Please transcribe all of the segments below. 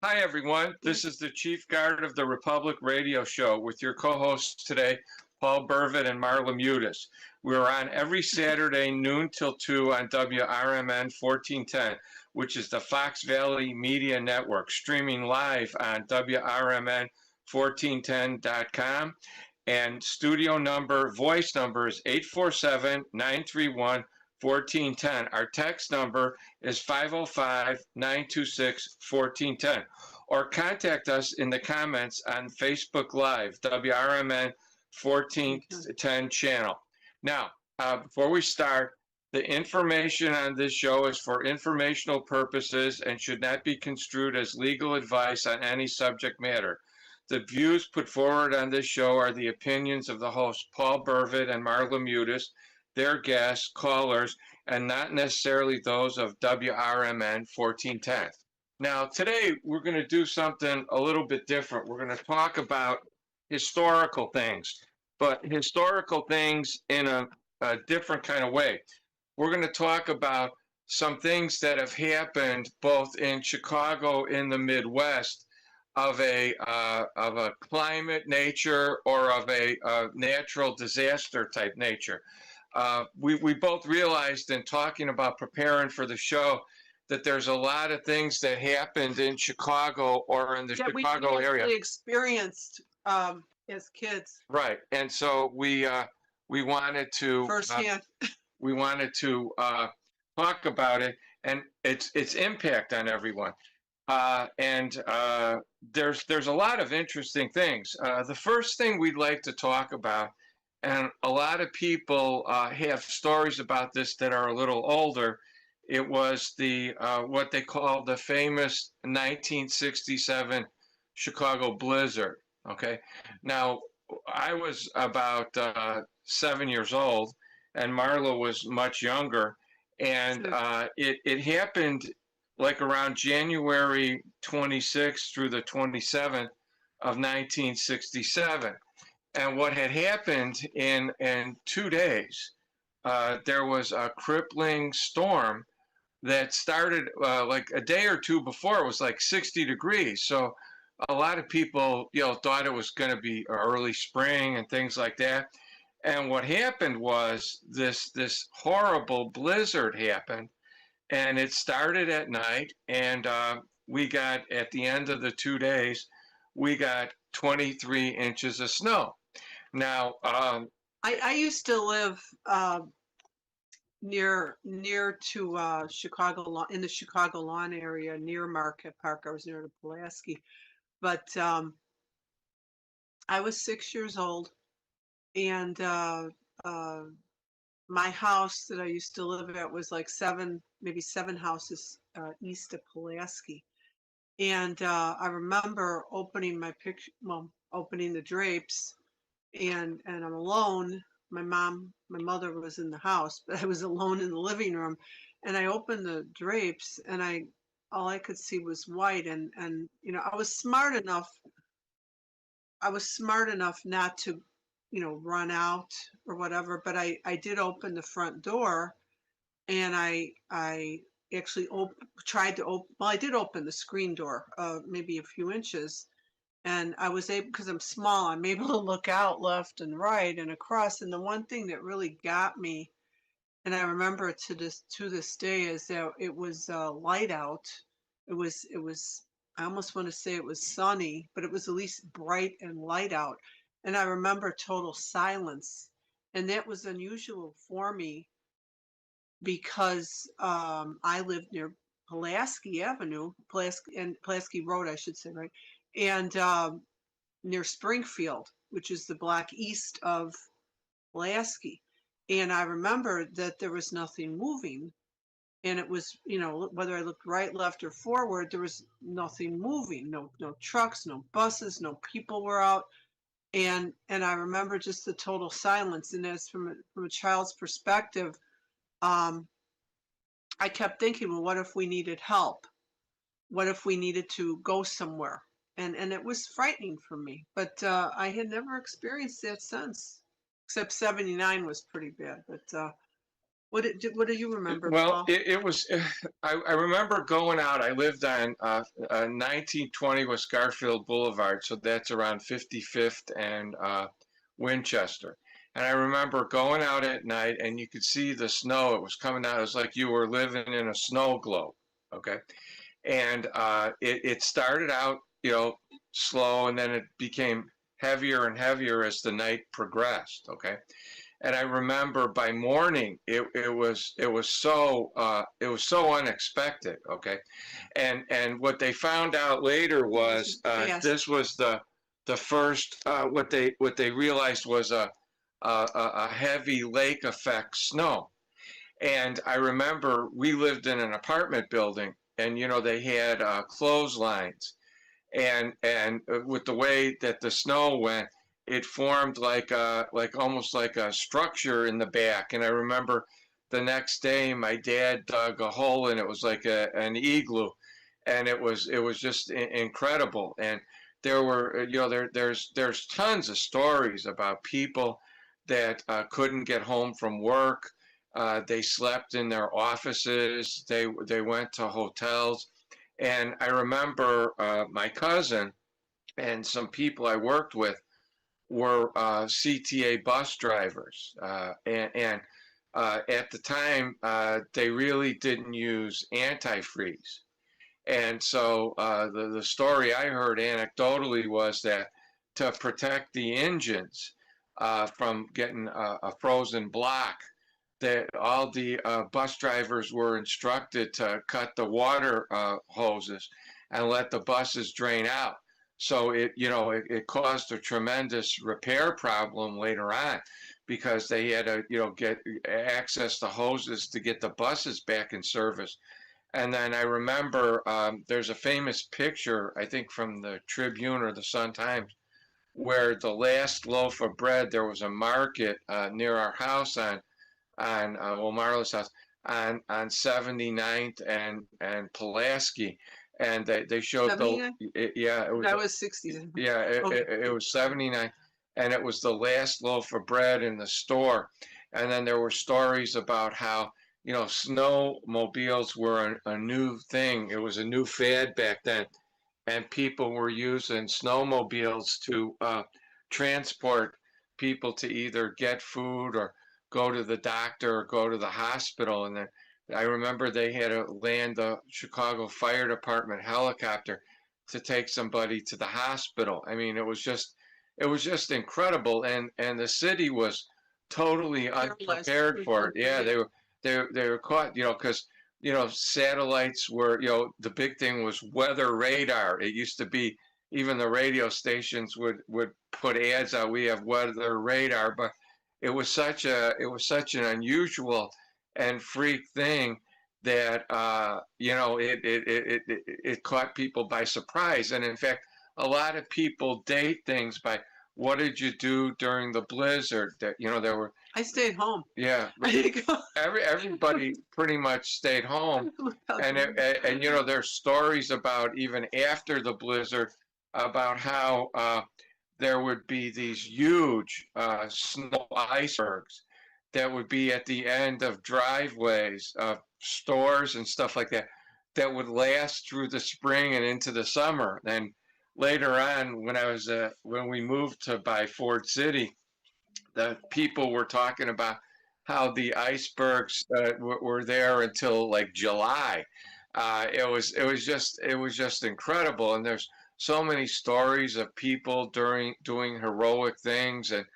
Hi, everyone. This is the Chief Guard of the Republic radio show with your co-hosts today, Paul Burvitt and Marla Mutis. We're on every Saturday, noon till 2 on WRMN 1410, which is the Fox Valley Media Network, streaming live on WRMN1410.com. And voice number is 847-931-1410. Our text number is 505-926-1410. Or contact us in the comments on Facebook Live, WRMN 1410 channel. Now, before we start, the information on this show is for informational purposes and should not be construed as legal advice on any subject matter. The views put forward on this show are the opinions of the hosts, Paul Burvitt and Marla Mutis, their guests, callers, and not necessarily those of WRMN 1410. Now, today we're going to do something a little bit different. We're going to talk about historical things, but historical things in a different kind of way. We're going to talk about some things that have happened both in Chicago, in the Midwest, of a climate nature or of a natural disaster type nature. We both realized in talking about preparing for the show that there's a lot of things that happened in Chicago or in the Chicago area. We experienced as kids. Right, and so we wanted to firsthand. We wanted to talk about it and its impact on everyone. There's a lot of interesting things. The first thing we'd like to talk about, and a lot of people have stories about this that are a little older. It was the what they call the famous 1967 Chicago blizzard. Okay, now I was about 7 years old, and Marla was much younger, and it happened like around January 26th through the 27th of 1967. And what had happened in 2 days, there was a crippling storm that started like a day or two before. It was like 60 degrees. So a lot of people, thought it was going to be early spring and things like that. And what happened was this horrible blizzard happened. And it started at night, and we got, at the end of the 2 days, we got 23 inches of snow. Now, I used to live near to Chicago, in the Chicago Lawn area, near Market Park. I was near to Pulaski, but I was 6 years old, and my house that I used to live at was like maybe seven houses east of Pulaski. And I remember opening opening the drapes, and I'm alone. My mother was in the house, but I was alone in the living room. And I opened the drapes, and all I could see was white. And I was smart enough not to run out or whatever, but I did open the front door, and I actually tried to open, well, I did open the screen door, maybe a few inches, and I was able, because I'm small, I'm able to look out left and right and across. And the one thing that really got me, and I remember it to this day, is that it was light out. It was I almost want to say it was sunny, but it was at least bright and light out. And I remember total silence. And that was unusual for me because I lived near Pulaski Avenue, Pulaski Road, I should say, right? And near Springfield, which is the block east of Pulaski. And I remember that there was nothing moving. And it was, whether I looked right, left, or forward, there was nothing moving. No trucks, no buses, no people were out. And I remember just the total silence. And as from a child's perspective, I kept thinking, well, what if we needed help? What if we needed to go somewhere? And it was frightening for me. But I had never experienced that since, except 79 was pretty bad. But What do you remember, Well, Paul? it was, I remember going out. I lived on 1920 West Garfield Boulevard, so that's around 55th and Winchester. And I remember going out at night and you could see the snow. It was coming out. It was like you were living in a snow globe. Okay. And it started out, slow, and then it became heavier and heavier as the night progressed. Okay. And I remember by morning it was so unexpected. Okay, and what they found out later was Fast. this was the first what they realized was a heavy lake effect snow. And I remember we lived in an apartment building, and they had clotheslines, and with the way that the snow went, it formed like almost like a structure in the back. And I remember the next day my dad dug a hole and it was like an igloo, and it was just incredible. And there were there's tons of stories about people that couldn't get home from work. They slept in their offices. They went to hotels. And I remember my cousin and some people I worked with were CTA bus drivers. And at the time, they really didn't use antifreeze. And so the story I heard anecdotally was that to protect the engines from getting a frozen block, that all the bus drivers were instructed to cut the water hoses and let the buses drain out. So it caused a tremendous repair problem later on because they had to, get access to hoses to get the buses back in service. And then I remember there's a famous picture, I think from the Tribune or the Sun Times, where the last loaf of bread, there was a market near our house on Marla's house on 79th and Pulaski, and they showed 79? yeah, it was, That was 60s. yeah, it, Okay. it, it was 79, and it was the last loaf of bread in the store. And then there were stories about how snowmobiles were a new thing. It was a new fad back then, and people were using snowmobiles to transport people to either get food or go to the doctor or go to the hospital. And then I remember they had to land the Chicago Fire Department helicopter to take somebody to the hospital. I mean, it was just incredible, and the city was totally unprepared for it. Yeah, they were caught, because satellites were, the big thing was weather radar. It used to be even the radio stations would put ads out. We have weather radar, but it was such an unusual and freak thing that it caught people by surprise. And in fact, a lot of people date things by what did you do during the blizzard? That there were, I stayed home. yeah, I didn't go. everybody pretty much stayed home. And there's stories about even after the blizzard about how there would be these huge snow icebergs that would be at the end of driveways of stores and stuff like that that would last through the spring and into the summer. And later on, when we moved to by Ford City, the people were talking about how the icebergs were there until like July. It was just incredible, and there's so many stories of people doing heroic things and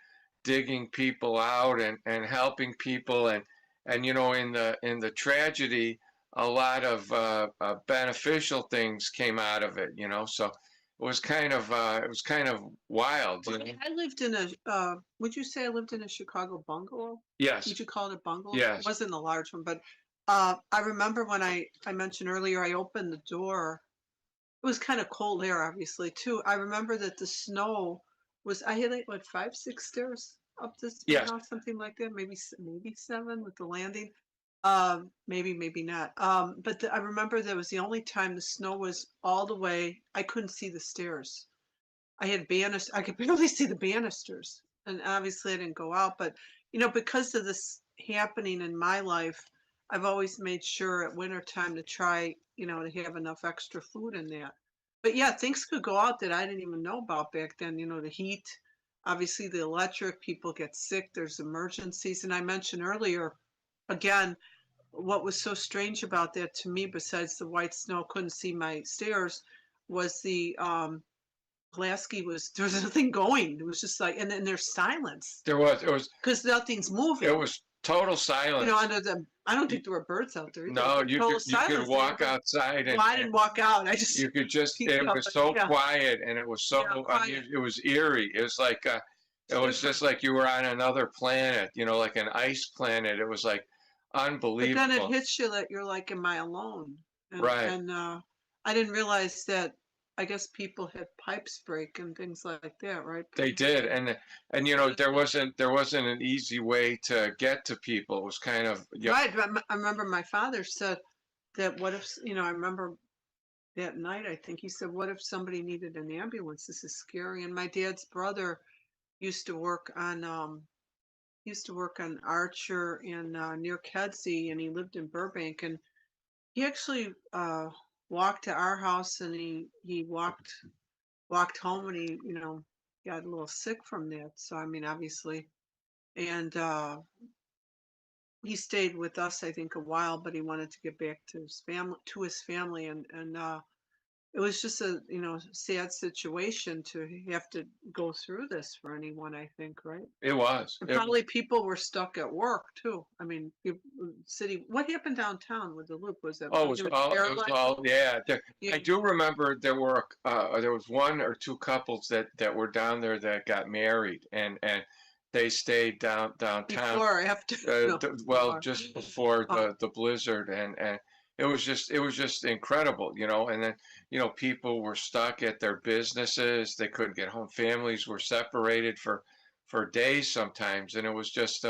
digging people out and helping people, and in the tragedy, a lot of beneficial things came out of it. So it was kind of wild. I lived in would you say I lived in a Chicago bungalow? Yes. Would you call it a bungalow? Yes. It wasn't a large one, but I remember when I mentioned earlier, I opened the door. It was kind of cold there, obviously, too. I remember that the snow I had like, what, 5, 6 stairs up this Yes. house, something like that, maybe 7 with the landing. Maybe not. But I remember that was the only time the snow was all the way. I couldn't see the stairs. I had banisters. I could barely see the banisters, and obviously I didn't go out. But because of this happening in my life, I've always made sure at winter time to try, to have enough extra food in that. But yeah, things could go out that I didn't even know about back then, the heat, obviously the electric, people get sick, there's emergencies. And I mentioned earlier, again, what was so strange about that to me, besides the white snow, couldn't see my stairs, was the Pulaski there was nothing going. It was just like, and then there's silence It was because nothing's it moving. was total silence. Under the, I don't think there were birds out there either. No, But you total could silence. walk outside Well, I and didn't walk out. I just you could just, peeked it out, was but so yeah, quiet and it was so yeah, quiet. it was eerie. It was like it was just like you were on another planet, like an ice planet. It was like But then it unbelievable. hits you that you're like, am I alone? Right. And I didn't realize that. I guess people had pipes break and things like that, right? They did. And there wasn't an easy way to get to people. It was kind of, Right. But I remember my father said that what if, I remember that night, I think he said, what if somebody needed an ambulance? This is scary. And my dad's brother used to work on Archer and near Kedzie, and he lived in Burbank, and he actually walked to our house, and he walked home, and he got a little sick from that. So I mean, obviously, and he stayed with us, I think, a while, but he wanted to get back to his family, and it was just a sad situation to have to go through this for anyone, I think, right? it was. And probably people were stuck at work too. I mean, city. What happened downtown with the loop? Was that Oh, there was air it was light? all, yeah. Yeah, I do remember there was one or two couples that were down there that got married and they stayed downtown. before or after? No, Well, before. just before Oh, the blizzard, and it was just incredible, and then people were stuck at their businesses. They couldn't get home. Families were separated for days sometimes, and it was just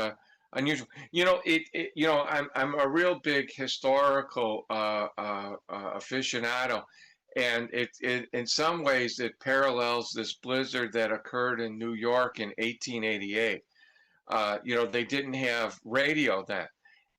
unusual. I'm a real big historical aficionado, and it in some ways it parallels this blizzard that occurred in New York in 1888. They didn't have radio then,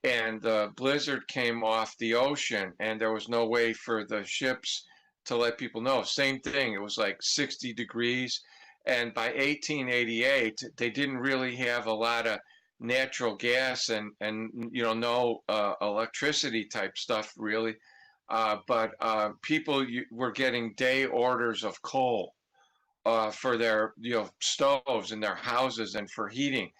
and the blizzard came off the ocean, and there was no way for the ships to let people know. Same thing, it was like 60 degrees, and by 1888, they didn't really have a lot of natural gas and no electricity type stuff really, but people were getting day orders of coal for their stoves in their houses and for heating,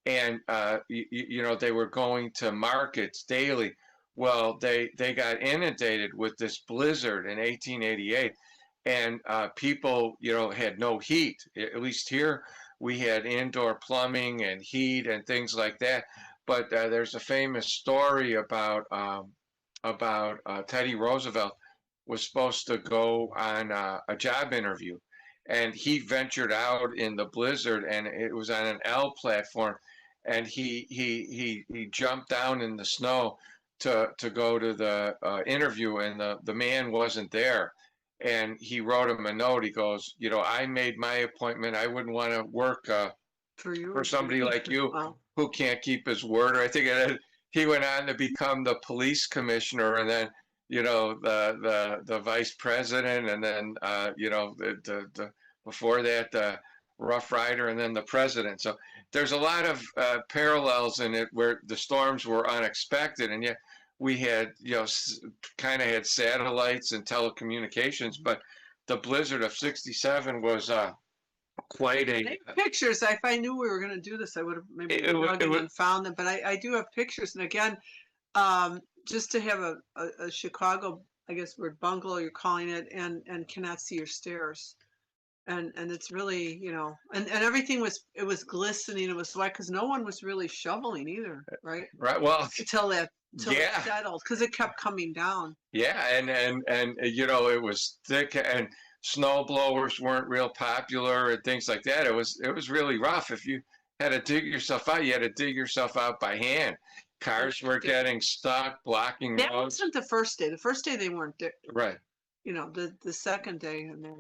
and they were going to markets daily. Well, they got inundated with this blizzard in 1888, and people had no heat. At least here we had indoor plumbing and heat and things like that. But there's a famous story about Teddy Roosevelt was supposed to go on a job interview, and he ventured out in the blizzard, and it was on an L platform, and he jumped down in the snow to go to the interview, and the man wasn't there, and he wrote him a note. He goes, I made my appointment. I wouldn't want to work for you for or for somebody me? like you Wow. who can't keep his word. Or I think he went on to become the police commissioner, and then the vice president, and then the before that the Rough Rider, and then the president. So there's a lot of parallels in it where the storms were unexpected, and yet we had kind of had satellites and telecommunications, but the blizzard of '67 was quite a. Take pictures. If I knew we were going to do this, I would have maybe dug in and found them. But I do have pictures. And again, just to have a Chicago, I guess, word bungalow, you're calling it, and cannot see your stairs. And it's really, and everything was glistening. It was white because no one was really shoveling either, right? Right. Well, Until it yeah, settled, because it kept coming down. yeah, and it was thick, and snow blowers weren't real popular and things like that. It was really rough. If you had to dig yourself out, you had to dig yourself out by hand. Cars were getting stuck, blocking That roads. wasn't the first day. The first day they weren't. Right. The second day, and then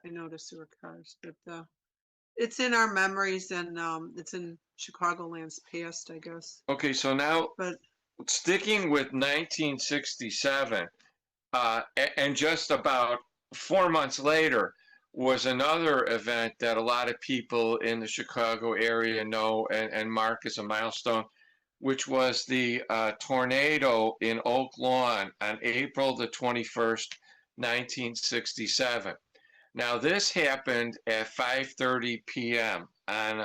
I noticed there were cars, but it's in our memories, and it's in Chicagoland's past, I guess. Okay, so now But sticking with 1967, and just about 4 months later was another event that a lot of people in the Chicago area know and mark as a milestone, which was the tornado in Oak Lawn on April the 21st, 1967. Now, this happened at 5:30 p.m. On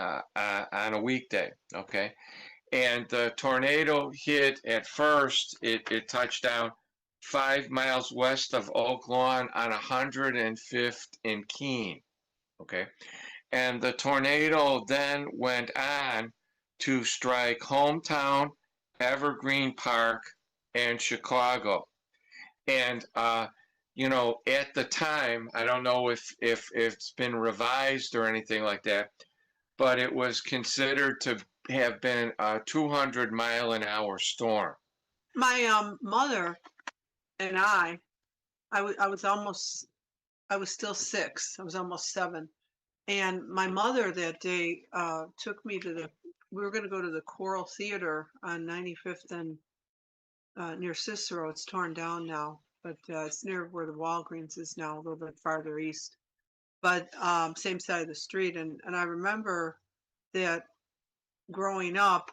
a weekday, okay? And the tornado hit at first, it touched down 5 miles west of Oak Lawn on 105th and Keene, okay? And the tornado then went on to strike hometown, Evergreen Park, and Chicago. And at the time, I don't know if it's been revised or anything like that, but it was considered to have been a 200-mile-an-hour storm. my mother and I was still 6. I was almost 7. And my mother that day took me to we were going to go to the Choral Theater on 95th and near Cicero. It's torn down now, but it's near where the Walgreens is now, a little bit farther east. But same side of the street. And I remember that growing up,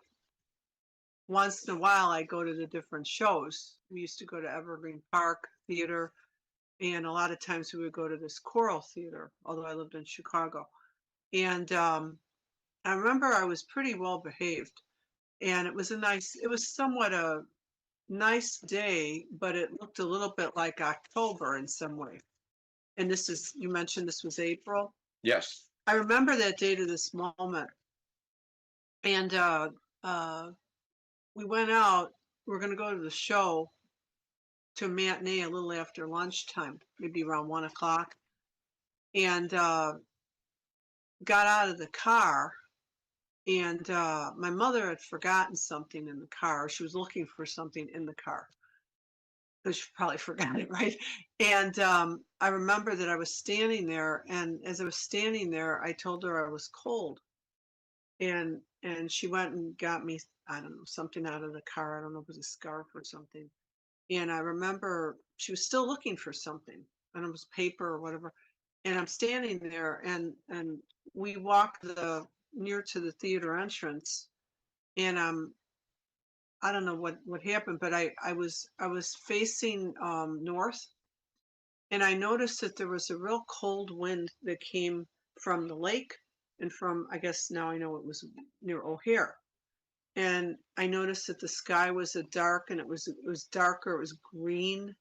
once in a while, I go to the different shows. We used to go to Evergreen Park Theater, and a lot of times we would go to this choral theater, although I lived in Chicago. And I remember I was pretty well behaved, and it was somewhat a nice day, but it looked a little bit like October in some way. And you mentioned this was April. Yes. I remember that day to this moment. And we went out, we were going to go to the show, to a matinee a little after lunchtime, maybe around 1 o'clock, and got out of the car. And my mother had forgotten something in the car. She was looking for something in the car. So she probably forgot it, right? And I remember that I was standing there, and as I was standing there, I told her I was cold. And she went and got me, I don't know, something out of the car. I don't know if it was a scarf or something. And I remember she was still looking for something, and it was paper or whatever. And I'm standing there, and we walked near to the theater entrance, and I don't know what happened, but I was facing north, and I noticed that there was a real cold wind that came from the lake and from, I guess now I know it was near O'Hare. And I noticed that the sky was a dark, and it was darker, it was green,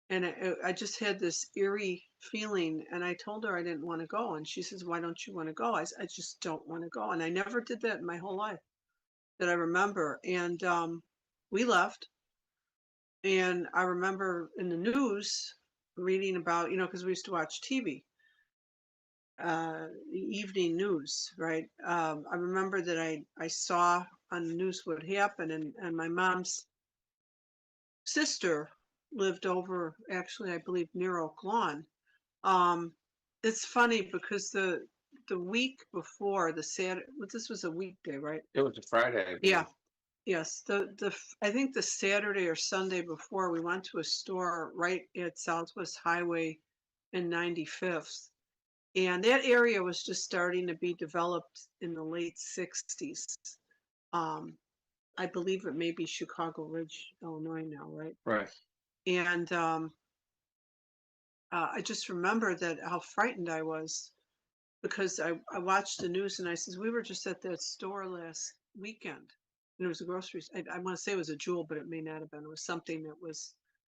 and I just had this eerie feeling. And I told her I didn't want to go, and she says, "Why don't you want to go?" I just don't want to go, and I never did that in my whole life that I remember. And we left, and I remember in the news reading about, because we used to watch TV, the evening news, right? I remember that I saw on the news what happened, and my mom's sister lived over, actually, I believe, near Oak Lawn. Um, it's funny because the week before, the Saturday, this was a weekday, right? It was a Friday, I Yeah. believe. Yes. I think the Saturday or Sunday before, we went to a store right at Southwest Highway and 95th. And that area was just starting to be developed in the late 60s. Um, I believe it may be Chicago Ridge, Illinois now, right? Right. And I just remember that how frightened I was, because I watched the news, and I says, we were just at that store last weekend. And it was a grocery. I want to say it was a Jewel, but it may not have been. It was something that was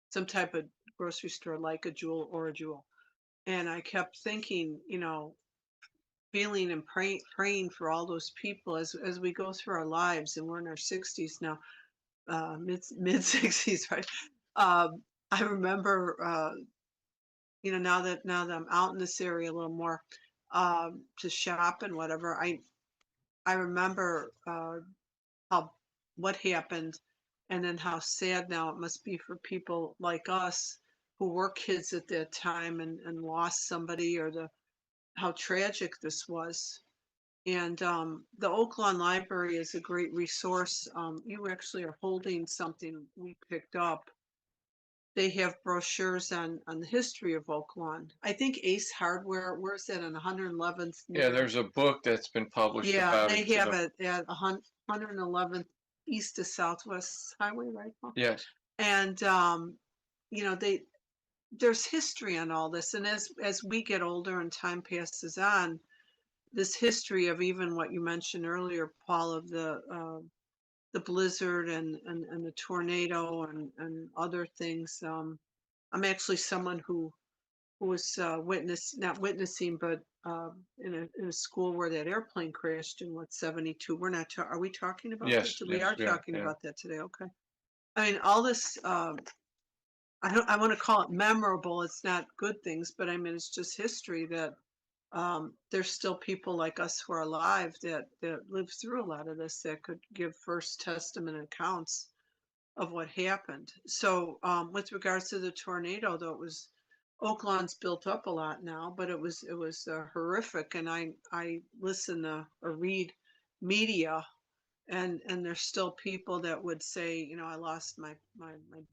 some type of grocery store, like a Jewel or a Jewel. And I kept thinking, feeling and praying for all those people as we go through our lives, and we're in our 60s now, mid 60s, right? I remember, now that I'm out in this area a little more, to shop and whatever, I remember how what happened, and then how sad now it must be for people like us who were kids at that time and lost somebody, or how tragic this was. And the Oak Lawn Library is a great resource. You actually are holding something we picked up. They have brochures on the history of Oak Lawn. I think Ace Hardware, where's that, on 111th Yeah, near? there's a book that's been published Yeah, about they it to have the, it at 111th East to Southwest Highway, right, Paul? yes. And you know, there's history on all this, and as we get older and time passes on, this history of even what you mentioned earlier, Paul, of the blizzard and the tornado and other things. I'm actually someone who was not witnessing, but in a school where that airplane crashed in what, 72. We're not. Are we talking about that? Yes, We yes, are we are. talking Yeah. about that today. Okay. I mean, all this. I want to call it memorable. It's not good things, but I mean, it's just history that there's still people like us who are alive that lived through a lot of this that could give first testament accounts of what happened. So with regards to the tornado, though, it was Oak Lawn's built up a lot now, but it was horrific. And I listen to or read media, and there's still people that would say, you know, I lost my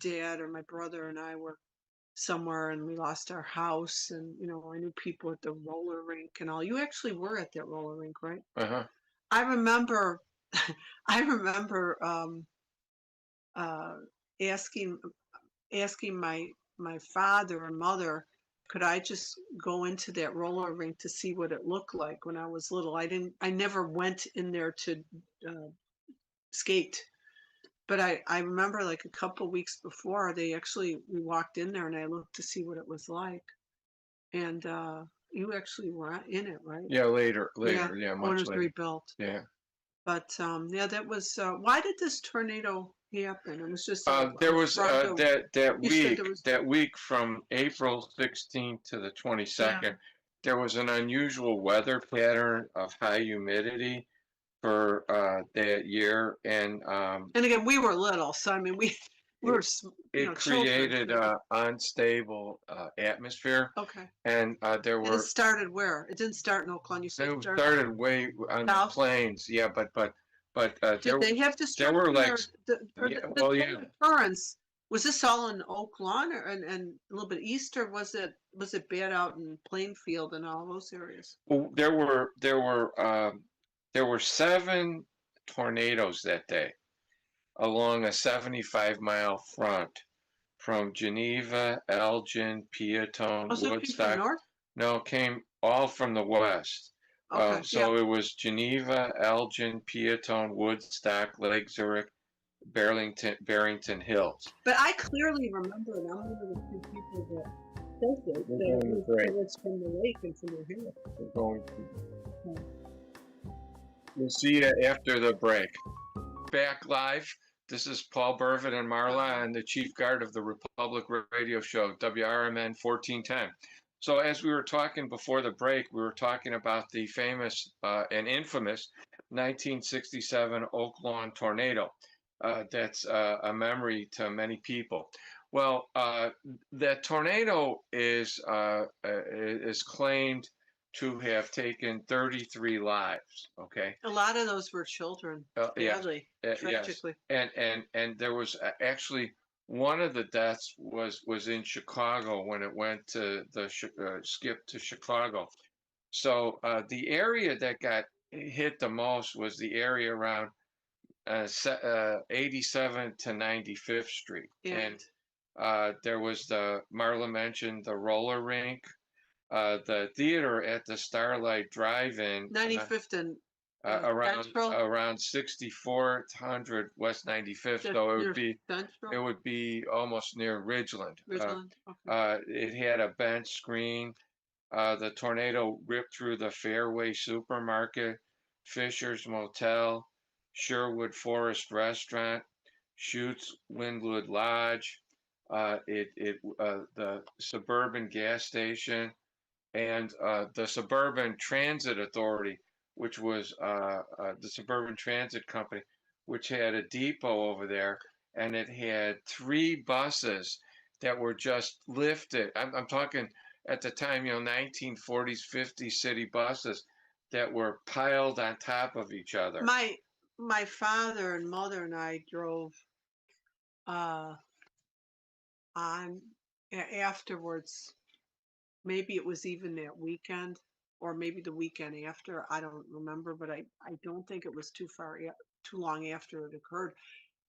dad, or my brother and I were somewhere and we lost our house, and you know, I knew people at the roller rink and all. You actually were at that roller rink, right? Uh-huh. I remember I remember uh asking asking my father and mother, could I just go into that roller rink to see what it looked like when I was little. I never went in there to uh, skate. But I remember, like, a couple weeks before, we walked in there and I looked to see what it was like. And you actually were in it, right? Yeah, later, Yeah, yeah, when it much was later. rebuilt. Yeah. But yeah, that was why did this tornado happen? It was just There a was front of, that you said week there was, that week from April 16th to the yeah. 22nd, there was an unusual weather pattern of high humidity for that year, and And again, we were little, so I mean, we were, it, you it know, children. created an unstable atmosphere, Okay. and there And it were started where? It didn't start in Oakland. You said it it started started way on the south. plains, yeah, but Did they have there were destruction, like or yeah, the well, yeah. total occurrence? Was this all in Oak Lawn, and a little bit east, or was it bad out in Plainfield and all those areas? Well, there were 7 tornadoes that day along a 75-mile front from Geneva, Elgin, Peatone, Oh, so it came from Woodstock. north? No, it came all from the west. Okay, yeah. So it was Geneva, Elgin, Peatone, Woodstock, Lake Zurich, Barrington Hills. But I clearly remember, and I'm one of the few people that says it, We're that going to break. it was from the lake and from your hair. We're going to. Okay. We'll see you after the break. Back live. This is Paul Burvitt and Marla and the Chief Guard of the Republic Radio Show, WRMN 1410. So as we were talking before the break, we were talking about the famous and infamous 1967 Oak Lawn tornado. That's a memory to many people. Well, that tornado is claimed to have taken 33 lives. Okay. A lot of those were children, Yeah. badly, Yes, tragically. and there was actually one of the deaths was in Chicago when it went to the skip to Chicago. So the area that got hit the most was the area around 87 to 95th Street, and there was Marla mentioned the roller rink, the theater at the Starlight Drive-In. 95th and Central? around 6400 West 95th, Just so it near would be Central? almost near Ridgeland. Ridgeland? Okay. It had a bench screen. The tornado ripped through the Fairway Supermarket, Fisher's Motel, Sherwood Forest Restaurant, Schutt's Windwood Lodge, the Suburban Gas Station, and the Suburban Transit Authority, which was the Suburban Transit Company, which had a depot over there, and it had 3 buses that were just lifted. I'm talking at the time, 1940s, 50s city buses that were piled on top of each other. My father and mother and I drove uh on afterwards. Maybe it was even that weekend or maybe the weekend after. I don't remember, but I don't think it was too long after it occurred.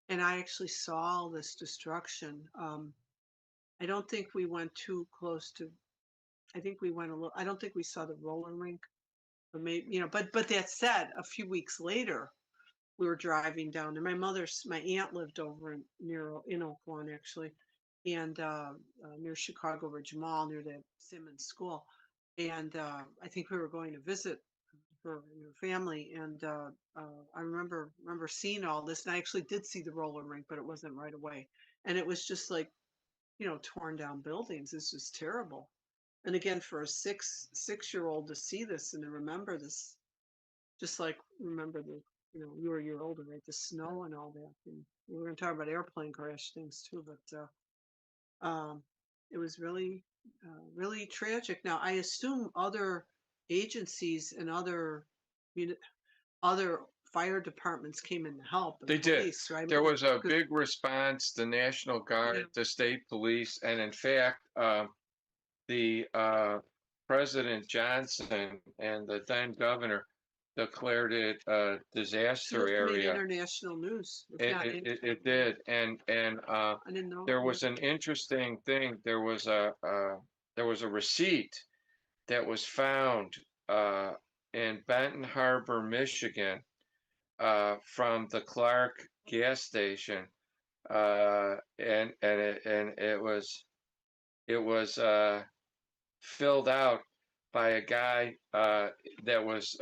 And I actually saw all this destruction. I don't think we went too close to. I think we went a little. I don't think we saw the roller rink, but maybe But that said, a few weeks later, we were driving down, and my aunt lived over in Oak Lawn actually, and near Chicago Ridge Mall, near the Simmons School, and I think we were going to visit her and her family, and I remember seeing all this, and I actually did see the roller rink, but it wasn't right away, and it was just like torn down buildings. This was terrible, and again for a six-year old to see this and to remember this, just like remember the you were a year older, right? The snow and all that. And we were going to talk about airplane crash things too, but it was really really tragic. Now I assume other agencies and other fire departments came in to help. And They did. police, right? There was a big response, the National Guard, Yeah. the state police, and in fact, the President Johnson and the then governor declared it a disaster Made area. international news. It did, and I didn't know. there was an interesting thing. There was a receipt that was found in Benton Harbor, Michigan, from the Clark gas station, and it was filled out by a guy that was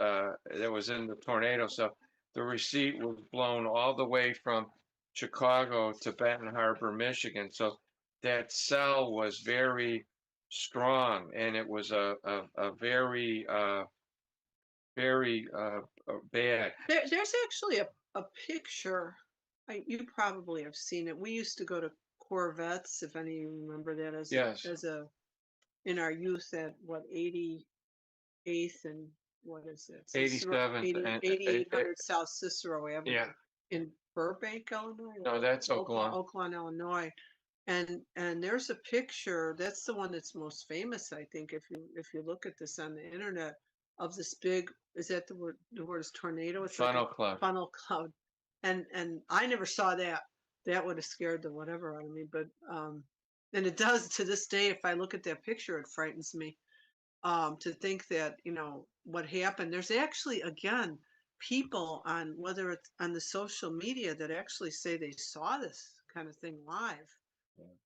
in the tornado. So the receipt was blown all the way from Chicago to Benton Harbor, Michigan. So that cell was very strong, and it was a very very bad. There's actually a picture. You probably have seen it. We used to go to Corvettes, if any of you remember that, Yes. In our youth at what 88th and what is it? 87th and 8800 South Cicero Avenue. Yeah. In Burbank, Illinois. No, that's Oakland. Oakland, Illinois. And there's a picture. That's the one that's most famous, I think. If you look at this on the internet, of this big, is that the word? The word is tornado. It's Funnel like a cloud. funnel cloud. And I never saw that. That would have scared the whatever out of me. But and it does to this day. If I look at that picture, it frightens me. To think that what happened. There's actually again people on whether it's on the social media that actually say they saw this kind of thing live.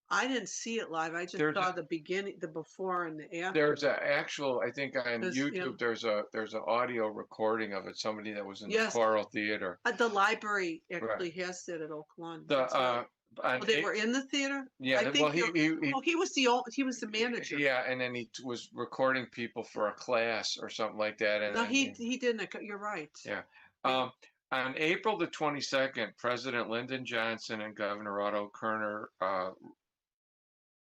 I didn't see it live. I just saw the beginning, the before and the after. There's an actual, I think on YouTube, there's an audio recording of it. Somebody that was in the Choral Theater. The library actually has that at Oak Lawn. They were in the theater. Yeah, I think he was the manager. Yeah, and then he was recording people for a class or something like that. And no, he didn't. You're right. Yeah. On April the 22nd, President Lyndon Johnson and Governor Otto Kerner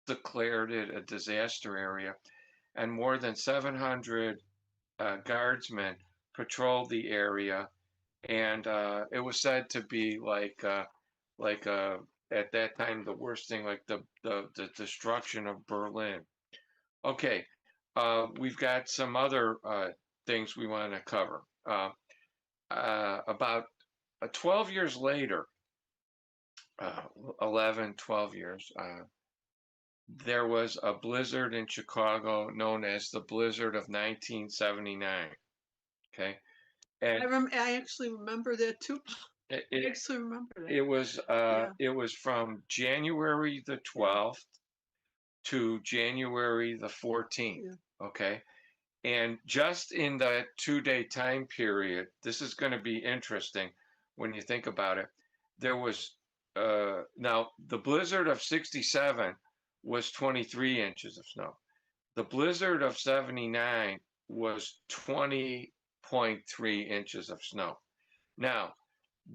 declared it a disaster area, and more than 700 guardsmen patrolled the area, and it was said to be like at that time the worst thing, like the destruction of Berlin. Okay, we've got some other things we want to cover. About 12 years later, 11, 12 years, there was a blizzard in Chicago known as the Blizzard of 1979. Okay, and I actually remember that too. I actually remember that. It was from January the 12th to January the 14th. Yeah. Okay, and just in that 2-day time period, this is going to be interesting when you think about it. There was now the blizzard of 67 was 23 inches of snow. The blizzard of 79 was 20.3 inches of snow. Now,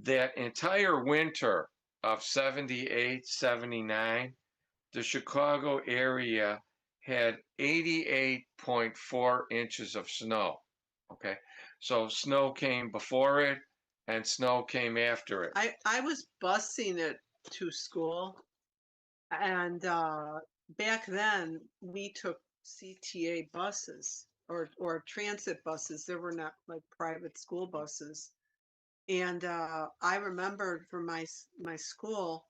that entire winter of 78, 79, the Chicago area had 88.4 inches of snow. Okay, so snow came before it, and snow came after it. I was busing it to school, and back then we took CTA buses or transit buses. There were not like private school buses. And I remembered from my school,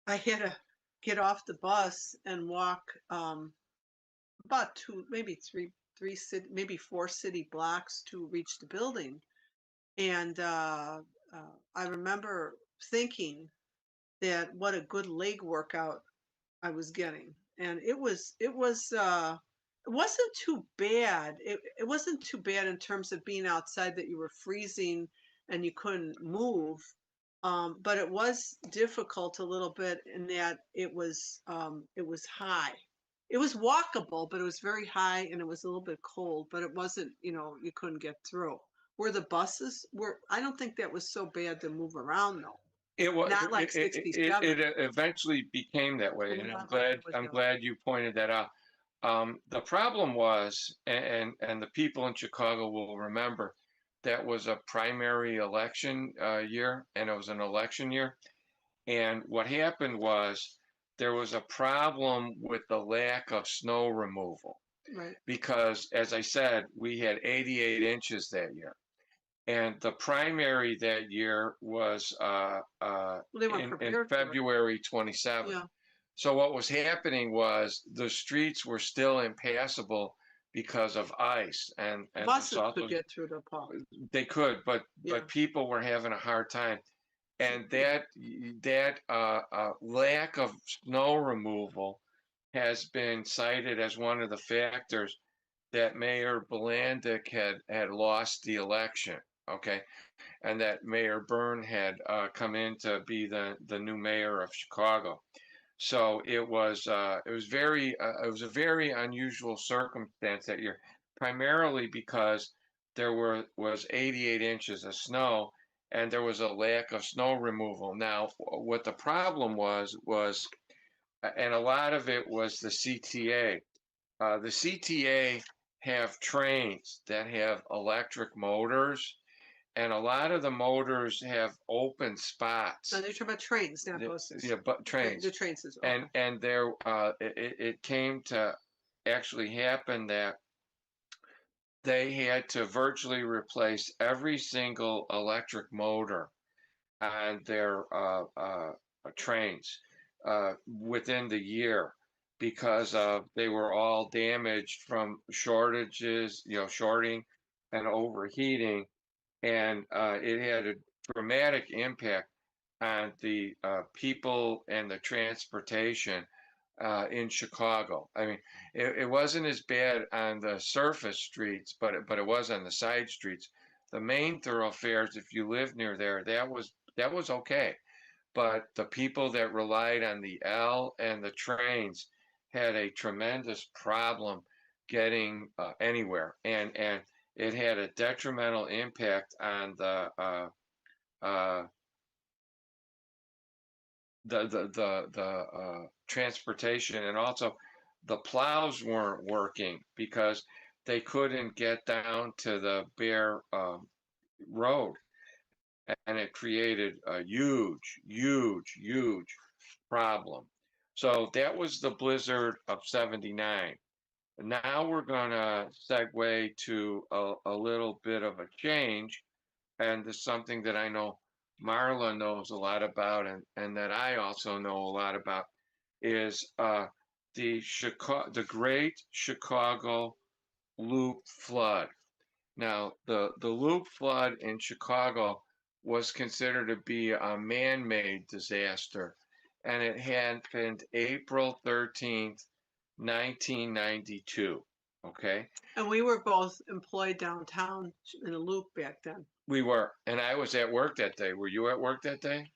I had to get off the bus and walk about two, maybe three city, maybe four city blocks to reach the building. And I remember thinking that what a good leg workout I was getting. And it wasn't too bad. It wasn't too bad in terms of being outside that you were freezing and you couldn't move. But it was difficult a little bit in that it was high. It was walkable, but it was very high and it was a little bit cold, but it wasn't, you couldn't get through. Where the buses were, I don't think that was so bad to move around though. It was Not like 67. it eventually became that way, And and yeah, it was I'm glad you pointed that out. The problem was, and the people in Chicago will remember, that was a primary election year, and it was an election year. And what happened was there was a problem with the lack of snow removal right. because, as I said, we had 88 inches that year. And the primary that year was Well, they weren't in prepared for it. February 27th. Yeah. So what was happening was the streets were still impassable because of ice, and the Buses salt could was, get through the pub. they could, Yeah. but people were having a hard time, and that lack of snow removal has been cited as one of the factors that Mayor Blandick had lost the election. Okay, and that Mayor Byrne had come in to be the new mayor of Chicago. So it was a very unusual circumstance that year, primarily because was 88 inches of snow and there was a lack of snow removal. Now, what the problem was, and a lot of it was the CTA. The CTA have trains that have electric motors, and a lot of the motors have open No, spots. they're talking about trains, not buses. Yeah, but trains. The train system. Okay. And there it came to actually happen that they had to virtually replace every single electric motor on their trains within the year because they were all damaged from shortages, shorting and overheating, and it had a dramatic impact on the people and the transportation in Chicago. I mean, it wasn't as bad on the surface streets, but it was on the side streets. The main thoroughfares, if you live near there, that was okay. But the people that relied on the L and the trains had a tremendous problem getting anywhere, and it had a detrimental impact on uh, the transportation, and also the plows weren't working because they couldn't get down to the bare road, and it created a huge problem. So that was the blizzard of 79. Now we're going to segue to a little bit of a change, and this is something that I know Marla knows a lot about, and that I also know a lot about, is the Great Chicago Loop flood. Now, the Loop flood in Chicago was considered to be a man-made disaster, and it happened April 13th, 1992. Okay. And we were both employed downtown in a loop back then. We were, and I was at work that day. Were you at work that day?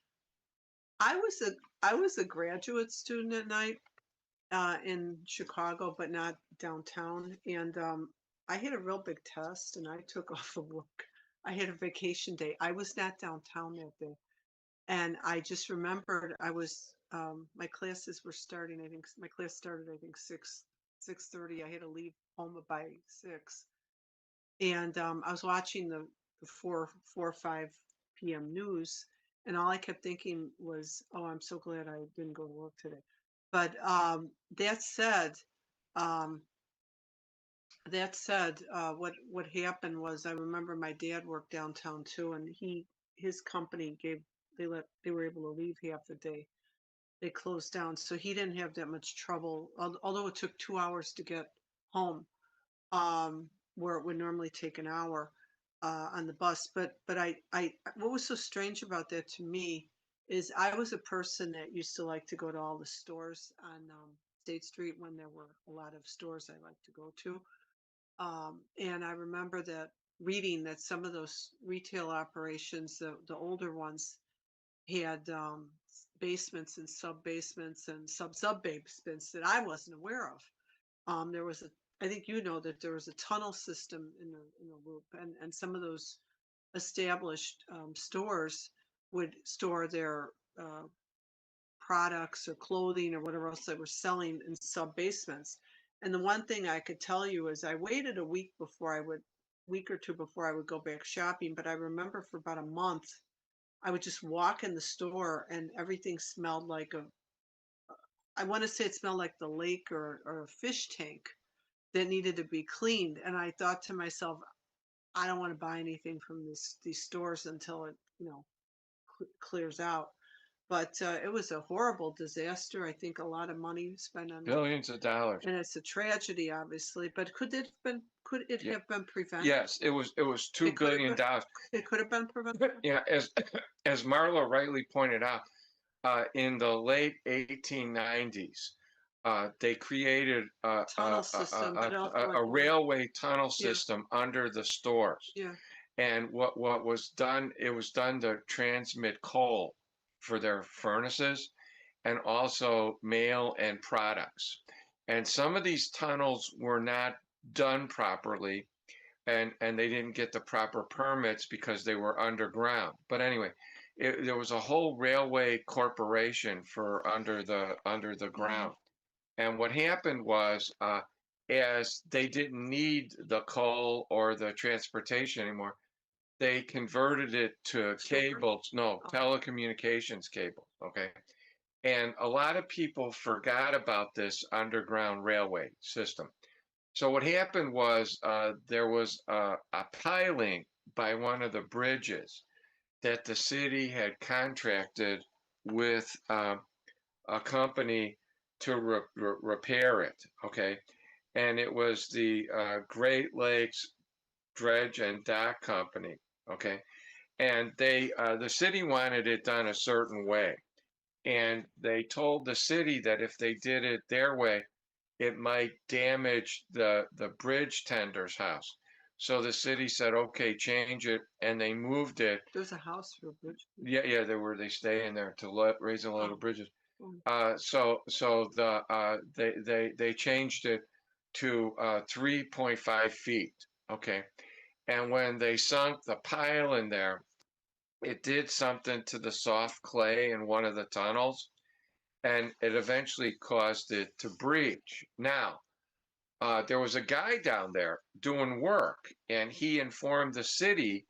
I was a graduate student at night in Chicago, but not downtown. And I had a real big test, and I took off of work. I had a vacation day. I was not downtown that day, and I just remembered I was my classes were starting. I think my class started. I think 6:30. I had to leave home by 6, And I was watching the 4 or 5 p.m. news, and all I kept thinking was, "Oh, I'm so glad I didn't go to work today." But that said, um, what happened was I remember my dad worked downtown too, and his company they were able to leave half the day. They closed down, so he didn't have that much trouble. Although it took 2 hours to get home, where it would normally take an hour on the bus. But what was so strange about that to me is I was a person that used to like to go to all the stores on State Street when there were a lot of stores I liked to go to. And I remember that reading that some of those retail operations, the older ones, had basements and sub basements and sub basements that I wasn't aware of. There was a, I think you know that there was a tunnel system in the loop, and some of those established stores would store their products or clothing or whatever else they were selling in sub basements. And the one thing I could tell you is I waited a week or two before I would go back shopping. But I remember for about a month, I would just walk in the store and everything smelled like I want to say it smelled like the lake or a fish tank that needed to be cleaned. And I thought to myself, I don't want to buy anything from these stores until it, clears out. But it was a horrible disaster. I think a lot of money spent on that, Billions of dollars. and it's a tragedy, obviously. But could it Yeah. have been prevented? Yes, it was $2 It could have billion. it could have been prevented. Yeah, as Marla rightly pointed out, in the late 1890s, they created Tunnel system, but also a like railway tunnel yeah, system under the stores. yeah. And what was done, it was done to transmit coal for their furnaces and also mail and products. And some of these tunnels were not done properly, and they didn't get the proper permits because they were underground. But anyway, there was a whole railway corporation for under the Hmm. ground. And what happened was, as they didn't need the coal or the transportation anymore, they converted it to Stores. cables, no, Oh, telecommunications cables. Okay. And a lot of people forgot about this underground railway system. So what happened was there was a piling by one of the bridges that the city had contracted with a company to repair it. Okay, and it was the Great Lakes Dredge and Dock Company. Okay, and the city wanted it done a certain way, and they told the city that if they did it their way, it might damage the bridge tender's house. So the city said, okay, change it, and they moved it. there's a house for a bridge. Yeah, they stay in there to raise and lower Oh, bridges. mm, They changed it to 3.5 feet. Okay, and when they sunk the pile in there, it did something to the soft clay in one of the tunnels, and it eventually caused it to breach. Now, there was a guy down there doing work, and he informed the city